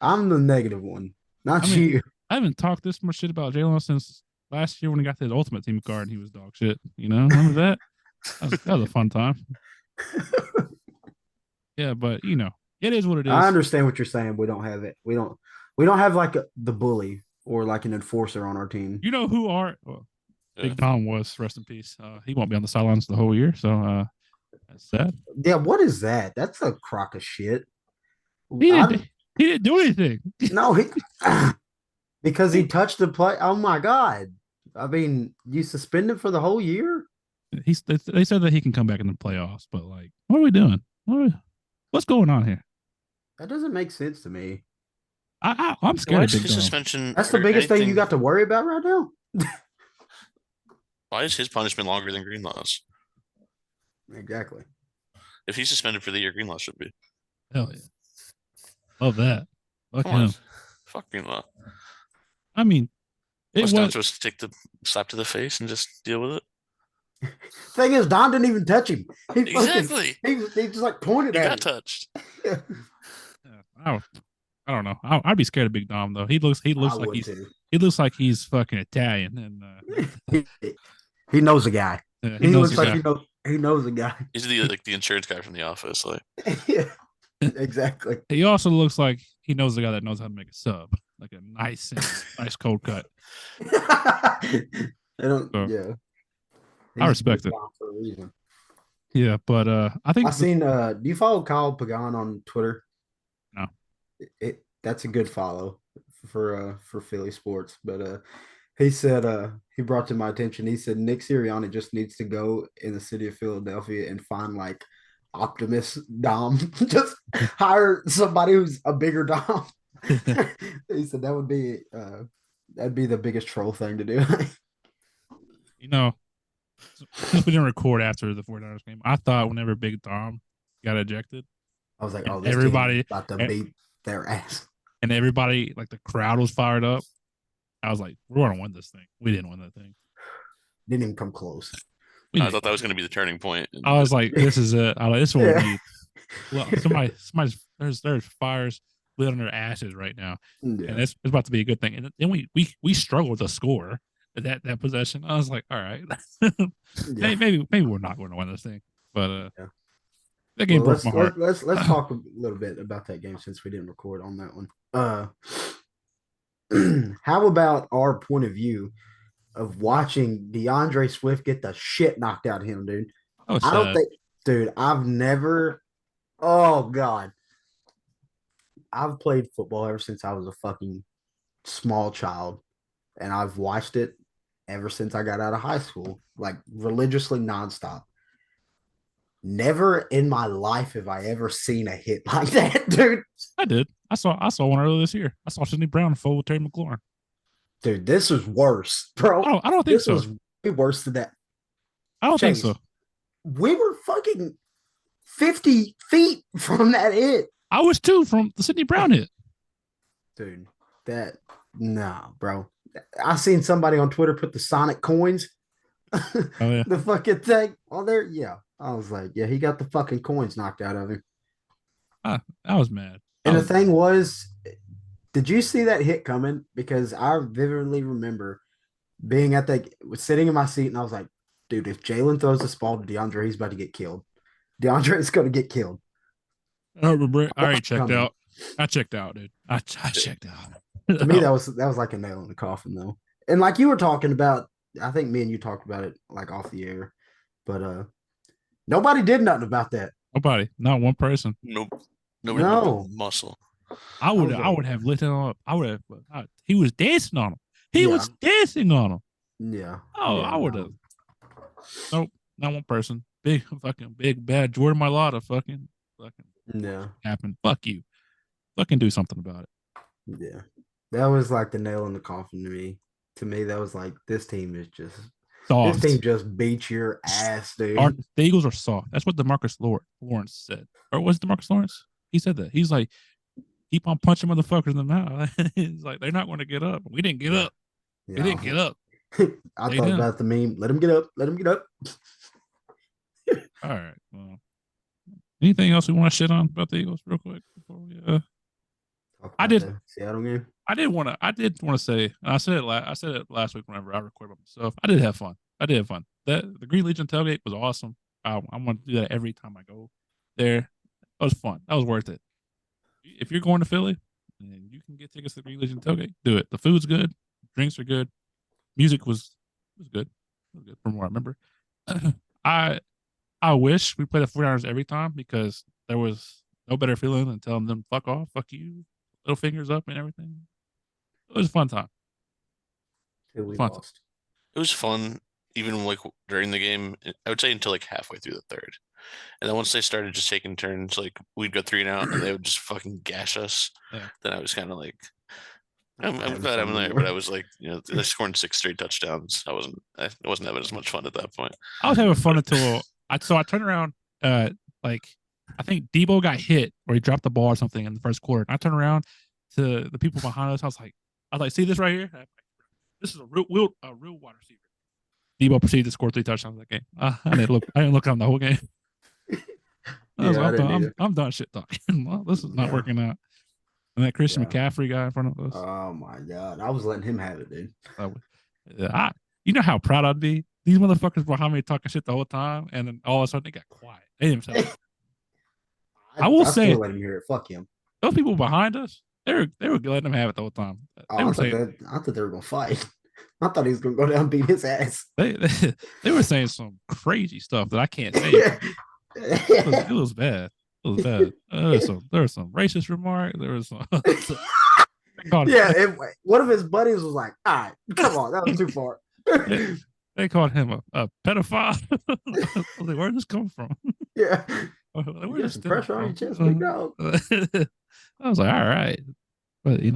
I'm the negative one, not I mean, you. I haven't talked this much shit about Jalen since last year when he got his ultimate team card and he was dog shit. You know, remember that? That was a fun time. Yeah, but it is what it is. I understand what you're saying. We don't have it. We don't have like the bully or like an enforcer on our team. You know who Big Dom was, rest in peace. He won't be on the sidelines the whole year, so that's sad. Yeah, what is that? That's a crock of shit. He didn't do anything. No, because he touched the play. Oh my god! I mean, you suspended for the whole year. They said that he can come back in the playoffs, but like, what are we doing? What's going on here? That doesn't make sense to me. I'm scared Why of is Big his Dom. suspension? That's the or biggest thing you anything- got to worry about right now. Why is his punishment longer than Greenlaw's? Exactly. If he's suspended for the year, Greenlaw should be. Hell yeah, love that. Fuck Come on. him. Fuck Greenlaw. I mean, it Was Don was supposed to take the slap to the face and just deal with it? Thing is, Don didn't even touch him. He Exactly. he just like pointed He at got him. touched. I don't know. I'd be scared of Big Dom though. He looks I like would he's too. he looks like he's fucking Italian, and He knows a guy. he He knows looks he's like he knows a guy. He's the insurance guy from the office. Like Yeah, exactly. He also looks like he knows the guy that knows how to make a sub, like a nice cold cut. I don't. So, Yeah, I respect He's it. Don for a reason. Yeah, but I think I seen. Do you follow Kyle Pagan on Twitter? No. That's a good follow for Philly sports. But he said he brought to my attention. He said Nick Sirianni just needs to go in the city of Philadelphia and find like Optimus Dom. Just hire somebody who's a bigger Dom. He said that'd be the biggest troll thing to do. Since we didn't record after the 49ers game, I thought whenever Big Dom got ejected, I was like, oh, And this everybody- team's about to beat their ass. and everybody, like the crowd was fired up, I was like, we're gonna win this thing. We didn't win that thing. Didn't even come close. We I didn't. thought that was going to be the turning point. I was like, this is it. I was like, this is what Yeah. we need. Well, there's fires lit on their ashes right now, Yeah. and it's about to be a good thing. And then we struggled to score that possession. I was like, all right, Yeah. maybe we're not going to win this thing, but Yeah. that game Well, broke my heart. let's talk a little bit about that game since we didn't record on that one. How about our point of view of watching DeAndre Swift get the shit knocked out of him, dude? I was I don't sad. think, dude, I've never. Oh God, I've played football ever since I was a fucking small child, and I've watched it ever since I got out of high school, like religiously nonstop. Never in my life have I ever seen a hit like that, dude. I did. I saw one earlier this year. I saw Sidney Brown fold with Terry McLaurin. Dude, this was worse, bro. I don't think This so. was way worse than that. I don't think Chase, so. we were fucking 50 feet from that hit. I was too from the Sidney Brown hit. Dude, that nah, bro. I seen somebody on Twitter put the Sonic coins, Oh yeah. the fucking thing on there. Yeah. I was like, yeah, he got the fucking coins knocked out of him. I was mad. And the thing was, did you see that hit coming? Because I vividly remember being at the sitting in my seat, and I was like, dude, if Jalen throws this ball to DeAndre, he's about to get killed. DeAndre is going to get killed. I remember. I already checked out. I checked out, dude. I checked out. To me, that was like a nail in the coffin, though. And like you were talking about, I think me and you talked about it like off the air, but nobody did nothing about that. Nobody, not one person. Nope. Nobody No. muscle. I would have lit him up. He was dancing on him. He was dancing on him. Yeah. Oh, yeah, I would have. Nope, not one person. Big bad Jordan Mailata fucking Yeah. happened. Fuck you. Fucking do something about it. Yeah. That was like the nail in the coffin to me. To me, that was like this team is just Soft. This team just beat your ass, dude. The Eagles are soft. That's what DeMarcus Lawrence said. Or was it DeMarcus Lawrence? He said that. He's like, keep on punching motherfuckers in the mouth. He's like, they're not going to get up. We didn't get up. Yeah. We didn't get up. I thought about the meme. Let him get up. Let him get up. All right. Well, anything else we want to shit on about the Eagles real quick before we I did. Seattle game. I did want to say, and I said it last week whenever I recorded myself. I did have fun. The Green Legion tailgate was awesome. I want to do that every time I go there. That was fun. That was worth it. If you're going to Philly and you can get tickets to the Green Legion tailgate, do it. The food's good, drinks are good, music was good. It was good from what I remember. I wish we played the 49ers every time because there was no better feeling than telling them fuck off, fuck you, little fingers up and everything. It was a fun time. We lost. It was fun, even like during the game. I would say until like halfway through the third, and then once they started just taking turns, like we'd go 3 and out, and they would just fucking gash us. Yeah. Then I was kind of like, I'm glad I'm there, but I was like, they're scoring 6 straight touchdowns. I wasn't having as much fun at that point. I was having fun until I turned around. Like I think Debo got hit or he dropped the ball or something in the first quarter. And I turned around to the people behind us. I was like, see this right here? This is a real wide receiver. Debo proceeded to score 3 touchdowns that game. I didn't look on the whole game. I'm done shit talking. Well, this is not working out. And that Christian McCaffrey guy in front of us. Oh my God. I was letting him have it, dude. You know how proud I'd be? These motherfuckers behind me talking shit the whole time, and then all of a sudden they got quiet. They didn't say I will say, still let him hear it. Fuck him. Those people behind us, they were letting him have it the whole time. I thought they were gonna fight. I thought he was gonna go down and beat his ass. They were saying some crazy stuff that I can't say. It was bad. It was bad. There was some racist remark. There was some. One of his buddies was like, "All right, come on, that was too far." They called him a pedophile. I was like, where did this come from? Yeah. Where did this pressure on your chest, big dog? I was like, all right. But it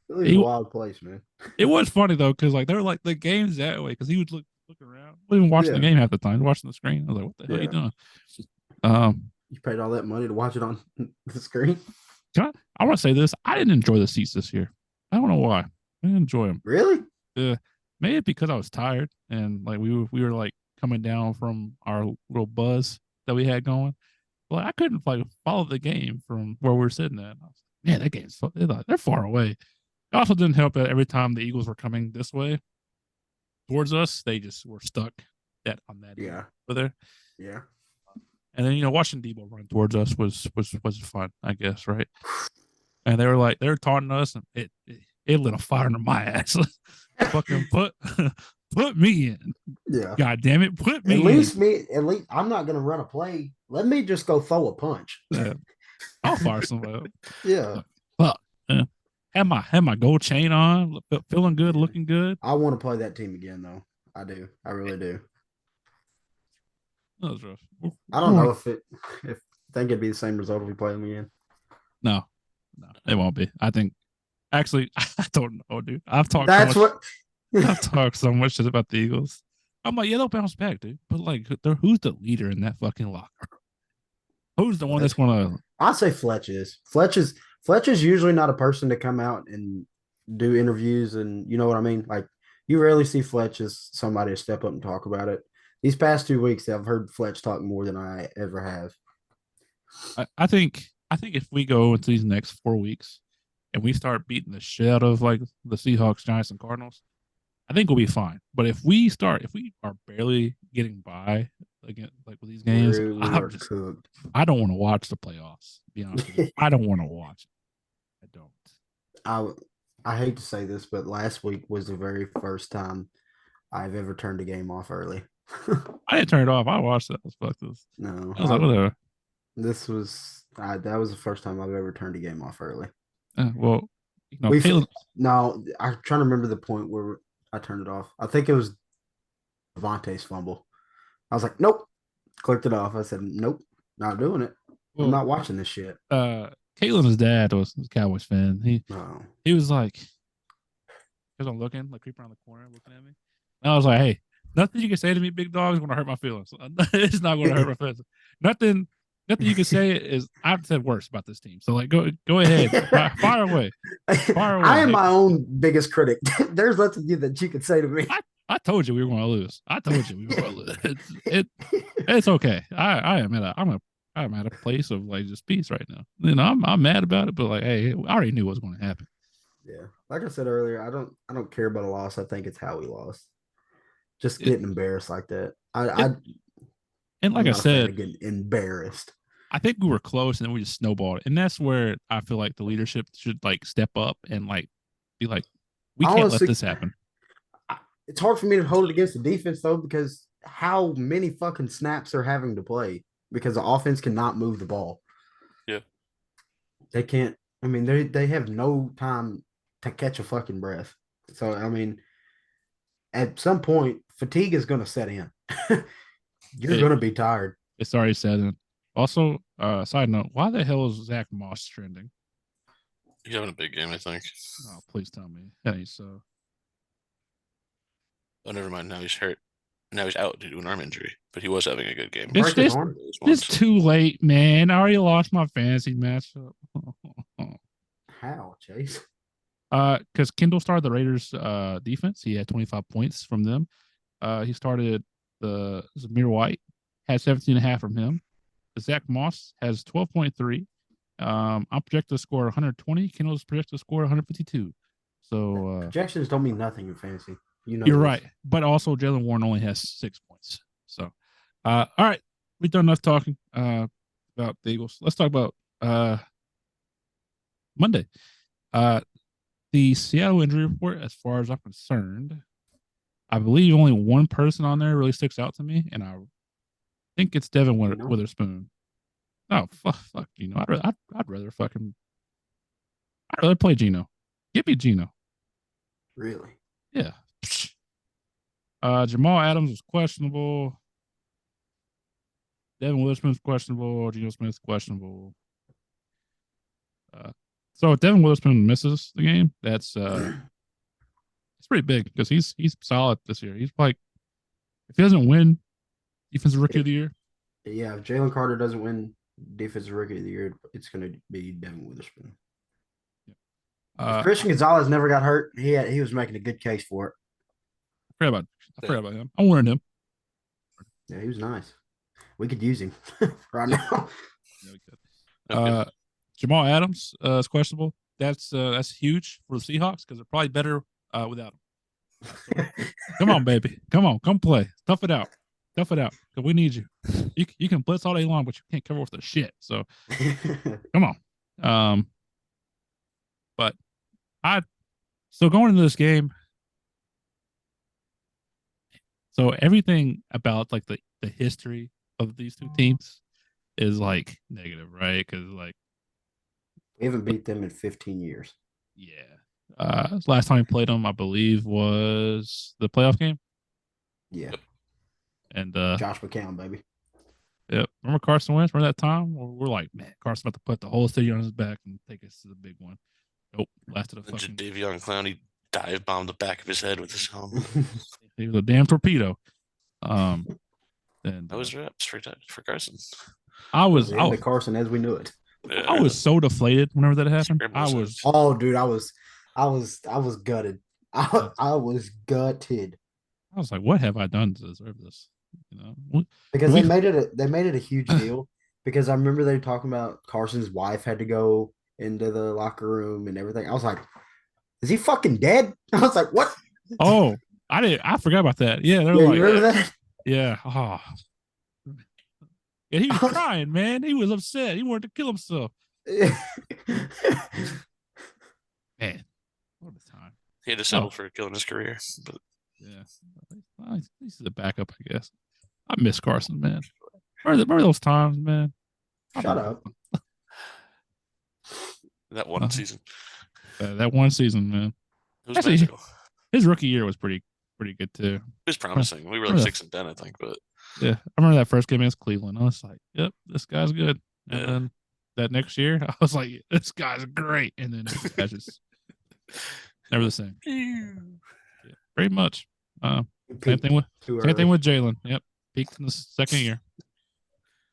was a wild place, man. It was funny though, because like they were like the game's that way, because he would look around. He wasn't even watching the game half the time. He was watching the screen. I was like, what the hell are you doing? You paid all that money to watch it on the screen? I want to say this. I didn't enjoy the seats this year. I don't know why. I didn't enjoy them. Really? Maybe because I was tired and like we were like coming down from our little buzz that we had going. Like I couldn't follow the game from where we were sitting at. I was like, man, that game's they're far away. It also didn't help that every time the Eagles were coming this way towards us, they just were stuck on that end over there. Yeah. And then watching Debo run towards us was fun, I guess, right? And they were taunting us, and it lit a fire under my ass. Fucking put me in. Yeah. God damn it, put me At least I'm not gonna run a play. Let me just go throw a punch. Yeah. I'll fire somebody up. Yeah. Fuck. Had my gold chain on, feeling good, looking good. I want to play that team again though. I do. I really do. That was rough. I don't know if think it'd be the same result if we play them again. No, it won't be. I think actually I don't know, dude. I've talked so much shit about the Eagles. I'm like, yeah, they'll bounce back, dude. But like, who's the leader in that fucking locker? Who's the one that's gonna? I'll say Fletch is. Fletch is usually not a person to come out and do interviews, and you know what I mean. Like you rarely see Fletch as somebody to step up and talk about it. These past 2 weeks, I've heard Fletch talk more than I ever have. I think if we go into these next 4 weeks and we start beating the shit out of like the Seahawks, Giants, and Cardinals, I think we'll be fine. But if we are barely getting by again, like with these games, I don't want to watch the playoffs. To be honest with you. I don't want to watch it. I don't. I hate to say this, but last week was the very first time I've ever turned a game off early. I didn't turn it off. I watched it. I was fuck this. No, I was like, whatever. That was the first time I've ever turned a game off early. Well, no, I'm trying to remember the point where I turned it off. I think it was Devontae's fumble. I was like, nope. Clicked it off. I said, nope, not doing it. I'm not watching this shit. Caitlin's dad was a Cowboys fan. He was like, because I'm looking, like creeping around the corner, looking at me. And I was like, hey, nothing you can say to me, big dog, is going to hurt my feelings. It's not going to hurt my feelings. Nothing you can say is I've said worse about this team. So like, go ahead, fire away. I am my own biggest critic. There's nothing that you can say to me. I told you we were going to lose. I told you we were going to lose. It's okay. I'm at a place of like just peace right now. I'm mad about it, but like, hey, I already knew what was going to happen. Yeah, like I said earlier, I don't care about a loss. I think it's how we lost. Just getting embarrassed like that. And like I said, getting embarrassed. I think we were close, and then we just snowballed. And that's where I feel like the leadership should like step up and like be like, we can't let this happen. It's hard for me to hold it against the defense though, because how many fucking snaps they're having to play because the offense cannot move the ball. Yeah, they can't. I mean, they have no time to catch a fucking breath. So I mean, at some point, fatigue is going to set in. You're going to be tired. It's already set in. Also, side note, why the hell is Zach Moss trending? He's having a big game, I think. Oh, please tell me. Hey, so. Oh, never mind. Now he's hurt. Now he's out due to an arm injury, but he was having a good game. It's too late, man. I already lost my fantasy matchup. How, Chase? Because Kendall started the Raiders defense. He had 25 points from them. He started the Zamir White, had 17.5 from him. Zach Moss has 12.3. I'm projected to score 120. Kendall's projected to score 152. So projections don't mean nothing in fantasy. You're right. But also Jalen Warren only has 6 points. So all right. We've done enough talking about the Eagles. Let's talk about Monday. The Seattle injury report, as far as I'm concerned, I believe only one person on there really sticks out to me, and I think it's Devin Witherspoon. Oh, fuck Gino. I'd rather play Gino. Give me Gino. Really? Yeah. Jamal Adams was questionable. Devin Witherspoon's questionable. Geno Smith's questionable. So if Devin Witherspoon misses the game, that's it's pretty big because he's solid this year. He's like, if he doesn't win Defensive Rookie of the Year. Yeah, if Jalen Carter doesn't win Defensive Rookie of the Year, it's going to be Devin Witherspoon. Christian Gonzalez never got hurt. He was making a good case for it. I forgot about him. I wanted him. Yeah, he was nice. We could use him right now. Yeah, we could. Okay. Jamal Adams is questionable. That's huge for the Seahawks because they're probably better without him. Come on, baby. Come play. Tough it out. Tough it out. Because we need you. You can blitz all day long, but you can't cover with the shit. So come on. But so going into this game, so everything about like the history of these two teams is like negative, right? Because like We haven't beat them in 15 years. yeah, last time we played them, I believe, was the playoff game. Yeah. And Josh McCown, baby. yeah, remember Carson Wentz? Remember that time? We're like, man, Carson's about to put the whole city on his back and take us to the big one. Nope, lasted a fucking. Davion Clowney dive bombed the back of his head with his helmet. He was a damn torpedo. And that was reps for Carson. I was the Carson as we knew it. Yeah. I was so deflated whenever that happened. I was. Oh, dude, I was gutted. I was gutted. I was like, what have I done to deserve this? You know, because they made it a huge deal. Because I remember they were talking about Carson's wife had to go into the locker room and everything. I was like, is he fucking dead? I was like, what? Oh, I forgot about that. Yeah, they're Yeah, like, you remember that? Yeah. Oh. Yeah, he was crying, man. He was upset. He wanted to kill himself. Man, what a time. He had to settle for killing his career. But yeah, he's the backup, I guess. I miss Carson, man. Remember those times, man? Shut up. That one season. That one season, man. It was magical. His rookie year was pretty good too. It was promising. We were like 6-10, I think, but yeah, I remember that first game against Cleveland. I was like, "Yep, this guy's good." And then that next year, I was like, "This guy's great." And then that's just never the same. Yeah, pretty much. Same thing with Jalen. Yep, peaked in the second year.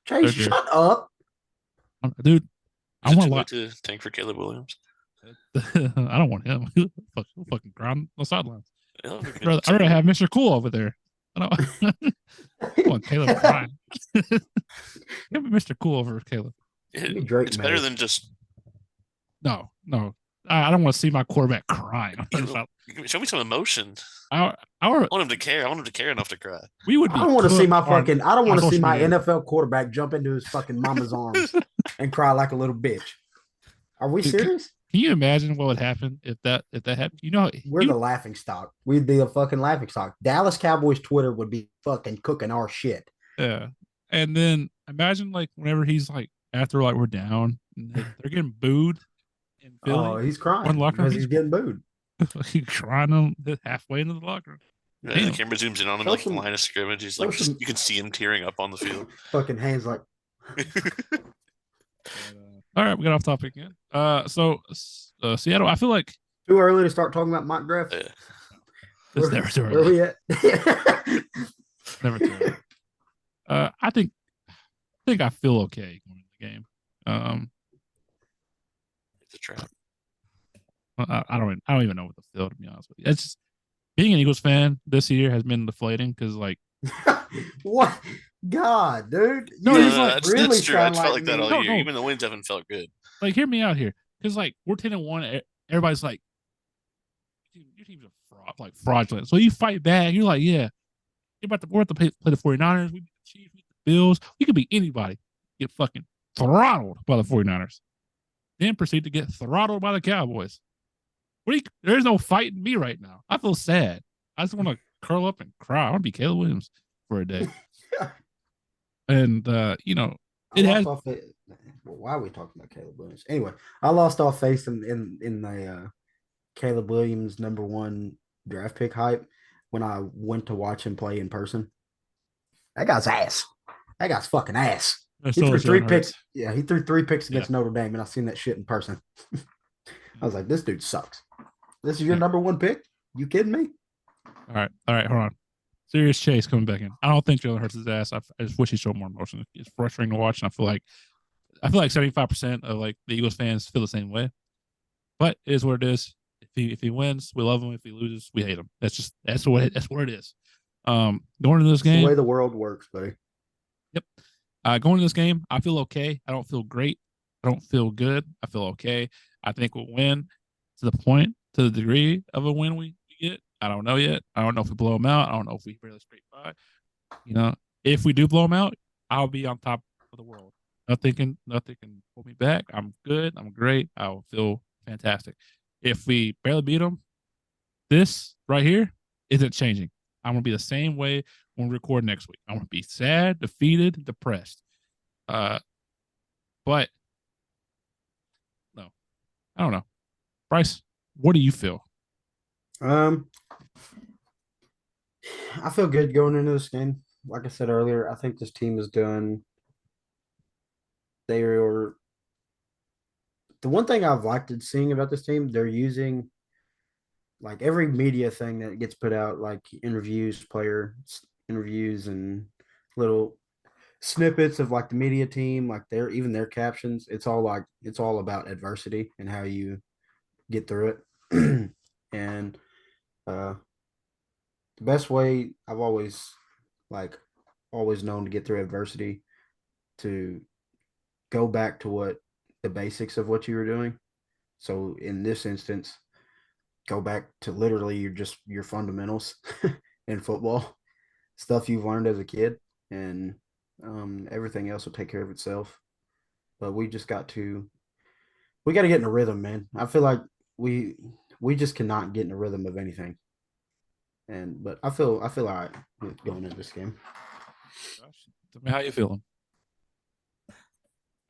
Chase, shut up, dude. I want to tank for Caleb Williams. I don't want him. He'll fucking grind on the sidelines. I'd rather have Mr. Cool over there. I want Caleb crying. Give me Mr. Cool over Caleb. It's better than just. No. I don't want to see my quarterback crying. Show me some emotion. I want him to care. I want him to care enough to cry. We would. I don't want to see my fucking. I don't want to see my NFL quarterback jump into his fucking mama's arms and cry like a little bitch. Are we serious? Can you imagine what would happen if that happened? You know, we're the laughing stock. We'd be a fucking laughing stock. Dallas Cowboys Twitter would be fucking cooking our shit. Yeah, and then imagine like whenever he's like after like we're down, and they're getting booed in Philly. Oh, he's crying because he's getting booed. He's crying them halfway into the locker room. Yeah, the camera zooms in on him like the line of scrimmage. He's like, you can see him tearing up on the field. Fucking hands like. All right, we got off topic again. So Seattle, I feel like too early to start talking about mock draft. Yeah. It's never too early. Where are we at? Never too early. I think I feel okay going the game. It's a trap. I don't even know what to feel, to be honest with you. It's just being an Eagles fan this year has been deflating because like what God, dude. No, that's true. It's felt like that all year. Even the wins haven't felt good. Like, hear me out here, because like we're 10-1. Everybody's like, your team's fraudulent. So you fight back. You're like, yeah, we're about to play the 49ers. We beat the Chiefs, we beat the Bills. We could be anybody. Get fucking throttled by the 49ers. Then proceed to get throttled by the Cowboys. There's no fight in me right now. I feel sad. I just want to curl up and cry. I want to be Caleb Williams for a day. And why are we talking about Caleb Williams? Anyway, I lost all faith in the Caleb Williams #1 draft pick hype when I went to watch him play in person. That guy's ass. That guy's fucking ass. He threw 3 picks. Yeah, he threw 3 picks against Notre Dame, and I seen that shit in person. I was like, this dude sucks. This is your #1 pick? You kidding me? All right, hold on. Serious Chase coming back in. I don't think Jalen Hurts' ass. I just wish he showed more emotion. It's frustrating to watch, and I feel like 75% of like the Eagles fans feel the same way. But it is what it is. If he wins, we love him. If he loses, we hate him. That's what it is. Going into this game, the way the world works, buddy. Yep. Going into this game, I feel okay. I don't feel great. I don't feel good. I feel okay. I think we'll win to the point, to the degree of a win we get. I don't know yet. I don't know if we blow them out. I don't know if we barely scrape by. You know, if we do blow them out, I'll be on top of the world. Nothing can pull me back. I'm good. I'm great. I'll feel fantastic. If we barely beat them, this right here isn't changing. I'm gonna be the same way when we record next week. I'm gonna be sad, defeated, depressed. Uh, but no, I don't know. Bryce, what do you feel? Um, I feel good going into this game. Like I said earlier, I think this team is done. They are the one thing I've liked seeing about this team. They're using like every media thing that gets put out, like interviews, player interviews, and little snippets of like the media team, like their captions. It's all about adversity and how you get through it. And uh, the best way I've like always known to get through adversity to go back to what the basics of what you were doing. So in this instance, go back to literally your fundamentals in football, stuff you've learned as a kid, and everything else will take care of itself. But we got to get in a rhythm, man. I feel like we we just cannot get in a rhythm of anything. And but I feel all right going into this game. Josh, tell me how you feeling.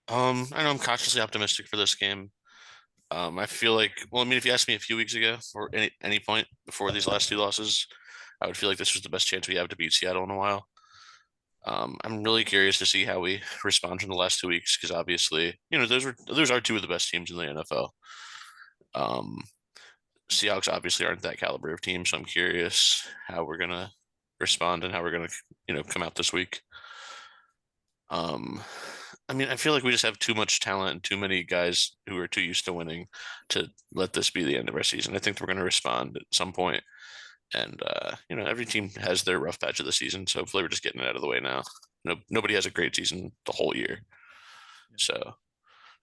I know I'm cautiously optimistic for this game. I feel like, well, I mean, if you asked me a few weeks ago or any point before these last two losses, I would feel like this was the best chance we have to beat Seattle in a while. I'm really curious to see how we respond in the last 2 weeks because obviously, those are two of the best teams in the NFL. Um, Seahawks obviously aren't that caliber of team, so I'm curious how we're gonna respond and how we're gonna, come out this week. Um, I mean, I feel like we just have too much talent and too many guys who are too used to winning to let this be the end of our season. I think we're going to respond at some point. And every team has their rough patch of the season, so hopefully we're just getting it out of the way now. No, nobody has a great season the whole year, so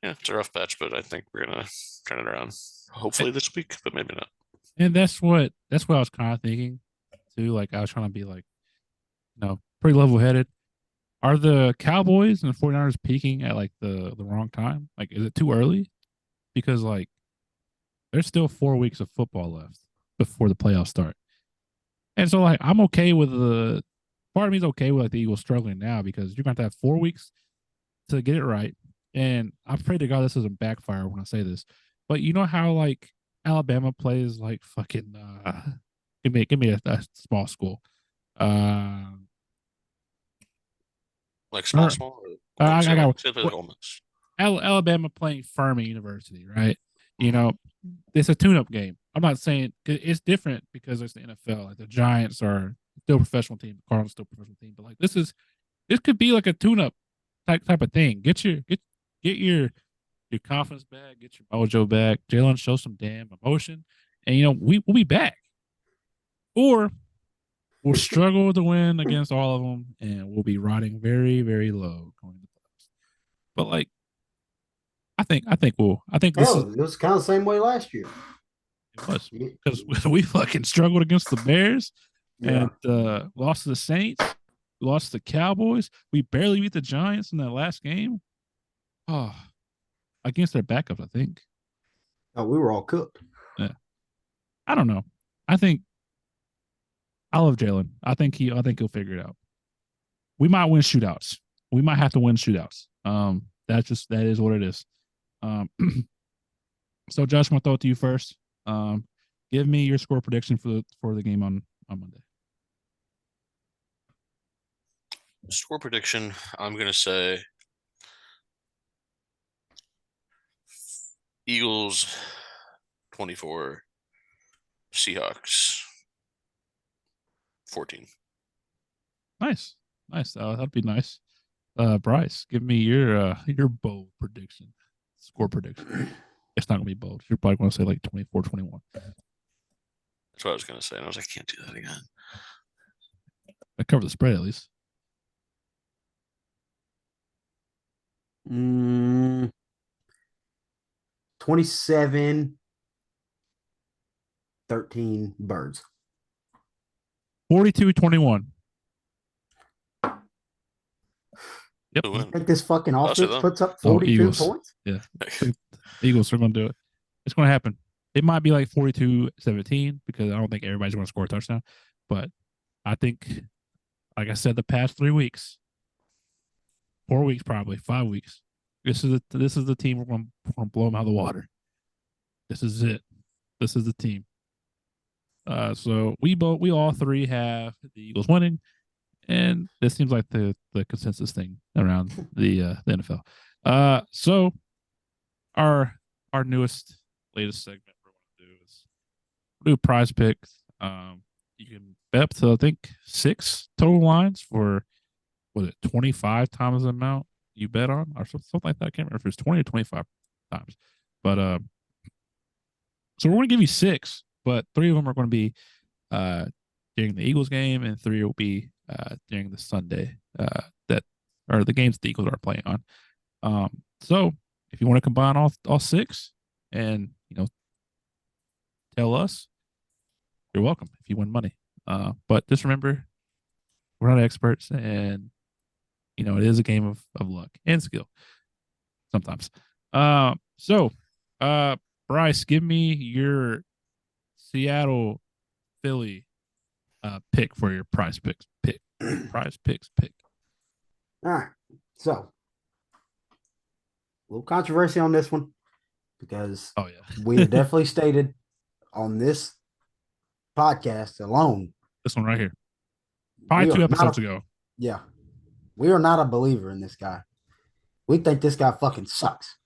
yeah, it's a rough patch, but I think we're gonna turn it around. Hopefully this week, but maybe not. And that's what I was kind of thinking too. Like I was trying to be like, pretty level headed. Are the Cowboys and the 49ers peaking at like the wrong time? Like, is it too early? Because like there's still 4 weeks of football left before the playoffs start. And so like I'm okay with the part of me is okay with like the Eagles struggling now because you're going to have 4 weeks to get it right. And I pray to God this doesn't backfire when I say this. But you know how like Alabama plays like fucking give me a small school. Uh Like or, small. Or like I got say like Ole Miss. Alabama playing Furman University, right? You Mhm. know, it's a tune-up game. I'm not saying it's different because it's the NFL. Like the Giants are still a professional team, the Cardinals still a professional team, but like this could be like a tune-up type of thing. Get your confidence back, get your mojo back. Jalen, show some damn emotion, and we'll be back. Or we'll struggle to win against all of them, and we'll be riding very very low going to the playoffs. But like I think this is Hell, it was kind of the same way last year. it was Yeah. because we fucking struggled against the Bears Yeah. and lost to the Saints, we lost to the Cowboys. We barely beat the Giants in that last game. Oh, against their backup, I think. Oh, we were all cooked. Yeah. I don't know. I think I love Jalen. I think he'll figure it out. We might win shootouts. We might have to win shootouts. That is what it is. Um, so Josh, I'm gonna throw it to you first. Um, give me your score prediction for the game on Monday. Score prediction. I'm gonna say Eagles 24, Seahawks 14. Nice, nice. That'd be nice. Bryce, give me your bold prediction, score prediction. It's not gonna be bold. You're probably gonna say like 24-21. That's what I was gonna say, and I was like, I can't do that again. I cover the spread at least. 27-13 Birds. 42-21. Yep. Who win? I think this fucking I'll say offense them. puts up Oh, 42 Eagles. points. Yeah. The Eagles are going to do it. It's going to happen. It might be like 42-17 because I don't think everybody's going to score a touchdown. But I think, like I said, the past 3 weeks, 4 weeks, probably 5 weeks, this is the team we're going to blow them out of the water. This is it. This is the team. So we all three have the Eagles winning, and this seems like the consensus thing around the NFL. So our latest segment we're going to do is do prize picks. You can bet up to I think 6 total lines for 25 times the amount you bet on or something like that. I can't remember if it's 20 or 25 times, but so we're going to give you 6, but 3 of them are going to be during the Eagles game, and 3 will be during the Sunday that or the games the Eagles are playing on. So if you want to combine all 6 and tell us, you're welcome if you win money. But just remember, we're not experts, and it is a game of luck and skill sometimes. So Bryce, give me your Seattle Philly pick for your prize picks pick. Prize picks pick. All right. So, a little controversy on this one because we have definitely stated on this podcast alone. This one right here. Probably 2 episodes ago. Yeah. We are not a believer in this guy. We think this guy fucking sucks.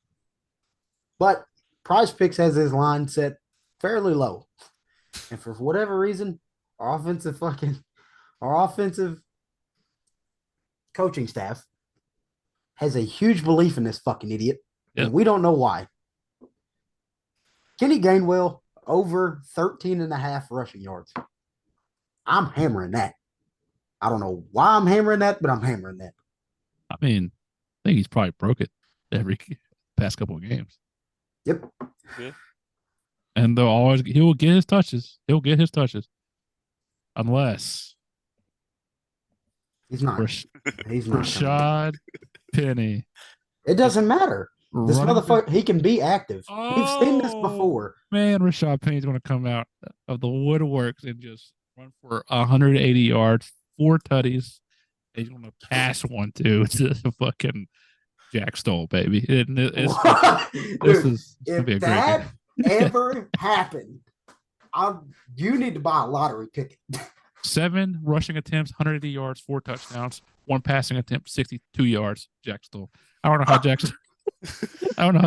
But Prize Picks has his line set fairly low. And for whatever reason, our offensive coaching staff has a huge belief in this fucking idiot. Yep. And we don't know why. Kenny Gainwell over 13.5 rushing yards. I'm hammering that. I don't know why I'm hammering that, but I'm hammering that. I mean, I think he's probably broke it every past couple of games. Yep. Yeah. And he will get his touches. He'll get his touches. Unless he's not. He's not. Rashad Penny. It doesn't matter. This motherfucker, he can be active. We've seen this before. Man, Rashad Penny's going to come out of the woodworks and just run for 180 yards, 4 tutties. He's going to pass one too to fucking Jack Stoll, baby. This is going to be a great game. Ever happened, you need to buy a lottery ticket. 7 rushing attempts, 180 yards, 4 touchdowns, 1 passing attempt, 62 yards. Jack Stoll. I don't know how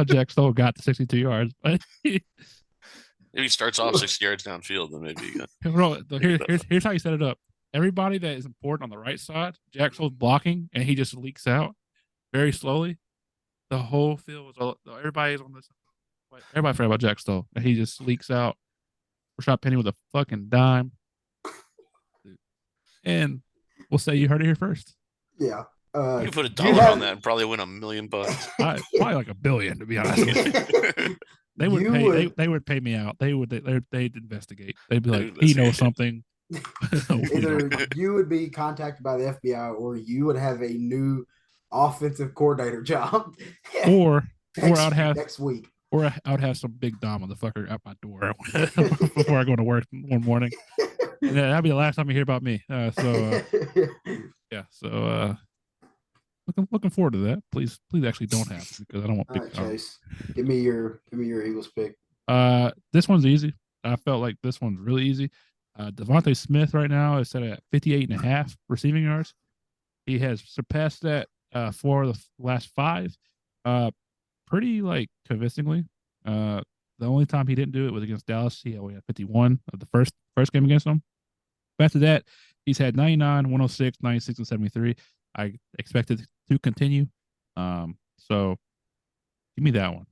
Jack Stoll got to 62 yards, but if he starts off 60 yards downfield, then maybe you here's how you set it up. Everybody that is important on the right side, Jack Stoll's blocking, and he just leaks out very slowly. The whole field was everybody's on this. Everybody forgot about Jack Stoll, and he just leaks out. Rashad Penny with a fucking dime. And we'll say you heard it here first. Yeah. you could put $1 on that and probably win $1 million. Probably like $1 billion, to be honest with you. They would pay. They would pay me out. They'd investigate. They'd be like, he knows something. Either you would be contacted by the FBI, or you would have a new offensive coordinator job. or I'd have next week. Or I would have some big dumb motherfucker at my door before I go to work one morning. And that'd be the last time you hear about me. So looking forward to that. Please actually don't have it, because I don't want big dumb. Chase, give me your Eagles pick. This one's easy. I felt like this one's really easy. Devontae Smith right now is set at 58.5 receiving yards. He has surpassed that for the last 5. Pretty convincingly. The only time he didn't do it was against Dallas. He only had 51 of the first game against them. After that, he's had 99, 106, 96, and 73. I expect it to continue. So give me that one.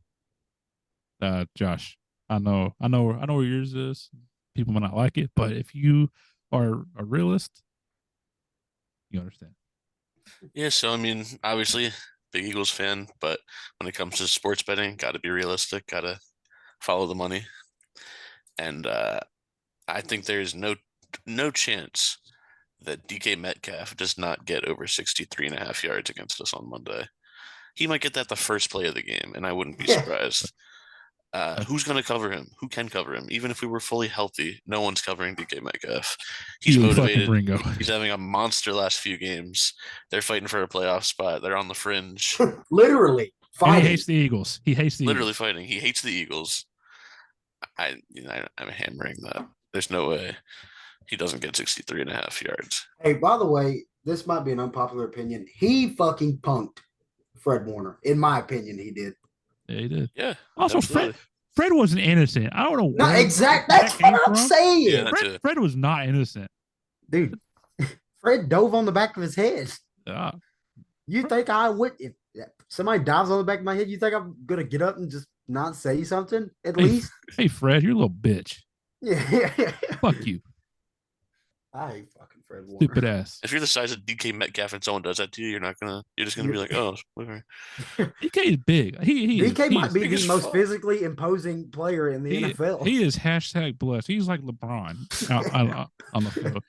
Josh, I know where yours is. People might not like it, but if you are a realist, you understand. Yeah, so I mean, obviously big Eagles fan, but when it comes to sports betting, got to be realistic, got to follow the money. And I think there's no chance that DK Metcalf does not get over 63.5 yards against us on Monday. He might get that the first play of the game, and I wouldn't be surprised. Who's going to cover him? Who can cover him? Even if we were fully healthy, no one's covering DK Metcalf. He's motivated. He's having a monster last few games. They're fighting for a playoff spot. They're on the fringe. Literally fighting. And he hates the Eagles. He hates the Literally Eagles. fighting. He hates the Eagles. I'm hammering that. There's no way he doesn't get 63.5 yards. Hey, by the way, this might be an unpopular opinion. He fucking punked Fred Warner. In my opinion, he did. Yeah, he did. Yeah. Also, Fred wasn't innocent. I don't know. No, exactly. That's what I'm saying. Yeah, Fred was not innocent. Dude, Fred dove on the back of his head. Yeah. You think I would, if somebody dives on the back of my head, you think I'm going to get up and just not say something at least? Hey, Fred, you're a little bitch. Yeah. Fuck you. I hate fucking Fred Warner. Stupid ass. If you're the size of DK Metcalf and someone does that to you, you're just gonna be like, oh, whatever. DK is big. DK might be big the as most fuck. physically imposing player in the NFL. He is hashtag blessed. He's like LeBron on the field.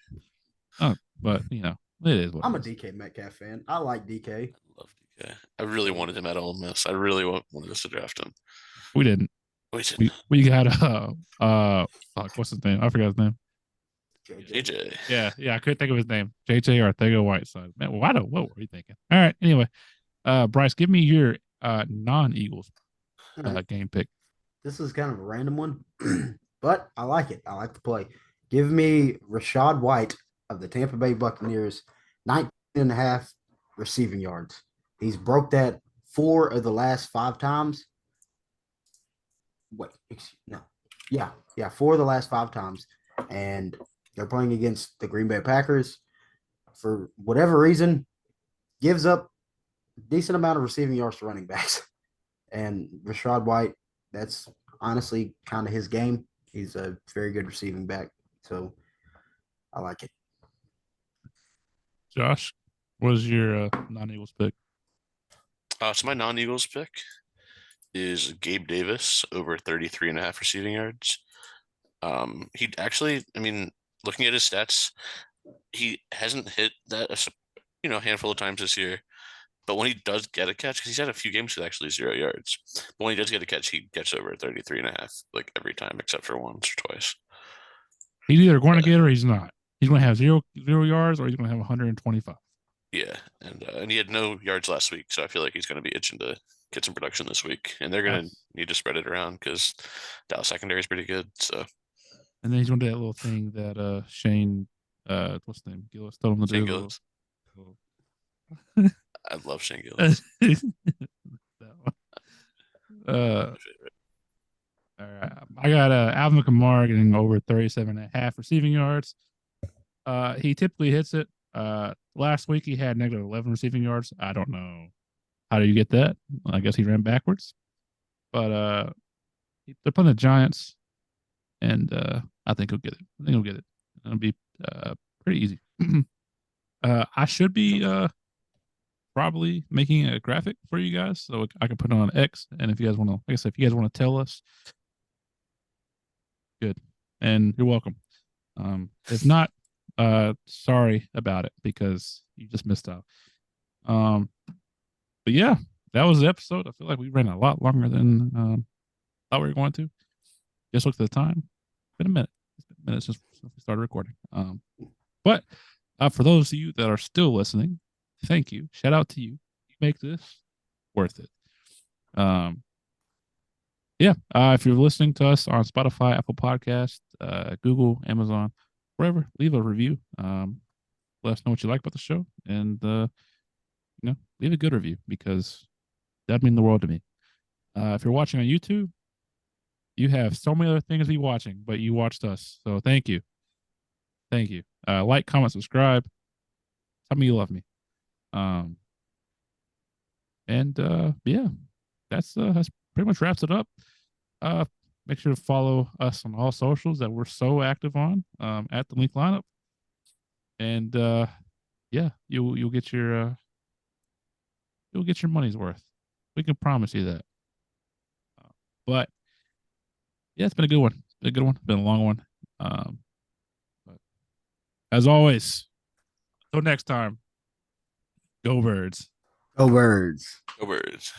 But it is what I'm it a is. DK Metcalf fan. I like DK. I love DK. I really wanted him at Ole Miss. I really wanted us to draft him. We didn't. We got what's his name? I forgot his name. JJ. Yeah, I couldn't think of his name. JJ Arcega-Whiteside. Man, what were you thinking? All right. Anyway, Bryce, give me your non-Eagles game pick. This is kind of a random one, but I like it. I like the play. Give me Rachaad White of the Tampa Bay Buccaneers, 19.5 receiving yards. He's broke that 4 of the last 5 times. Wait, no. Yeah, 4 of the last 5 times. And they're playing against the Green Bay Packers. For whatever reason, gives up a decent amount of receiving yards to running backs. And Rachaad White, that's honestly kind of his game. He's a very good receiving back. So I like it. Josh, what is your non-Eagles pick? So my non-Eagles pick is Gabe Davis over 33.5 receiving yards. He actually, looking at his stats, he hasn't hit that a handful of times this year. But when he does get a catch, because he's had a few games with actually 0 yards, but when he does get a catch, he gets over 33.5 like every time except for once or twice. He's either going to get it or he's not. He's going to have zero yards or he's going to have 125. Yeah, and he had no yards last week, so I feel like he's going to be itching to get some production this week, and they're going to need to spread it around because Dallas secondary is pretty good. So, and then he's going to do that little thing that Shane, what's his name, Gillis told him to do. Gillis. I love Shane Gillis. All right, I got Alvin Kamara getting over 37.5 receiving yards. He typically hits it. Last week he had negative 11 receiving yards. I don't know how do you get that. I guess he ran backwards. But they're playing the Giants, and I think he'll get it. It'll be pretty easy. I should be probably making a graphic for you guys so I can put it on X. And if you guys want to, like I said, if you guys want to tell us, good, and you're welcome. If not, sorry about it because you just missed out. But yeah, that was the episode. I feel like we ran a lot longer than thought we were going to. Just looked at the time. It's been a minute. Since we started recording. But for those of you that are still listening, thank you. Shout out to you. You make this worth it. If you're listening to us on Spotify, Apple Podcasts, Google, Amazon, wherever, leave a review. Let us know what you like about the show, and leave a good review because that'd mean the world to me. If you're watching on YouTube, you have so many other things to be watching, but you watched us, so thank you. Thank you. Like, comment, subscribe. Tell me you love me. That's pretty much wraps it up. Make sure to follow us on all socials that we're so active on, at the Linc Lineup. And you'll get your you'll get your money's worth. We can promise you that. But yeah, it's been a good one. Been a good one. Been a long one. But as always, until next time, go Birds. Go Birds. Go Birds.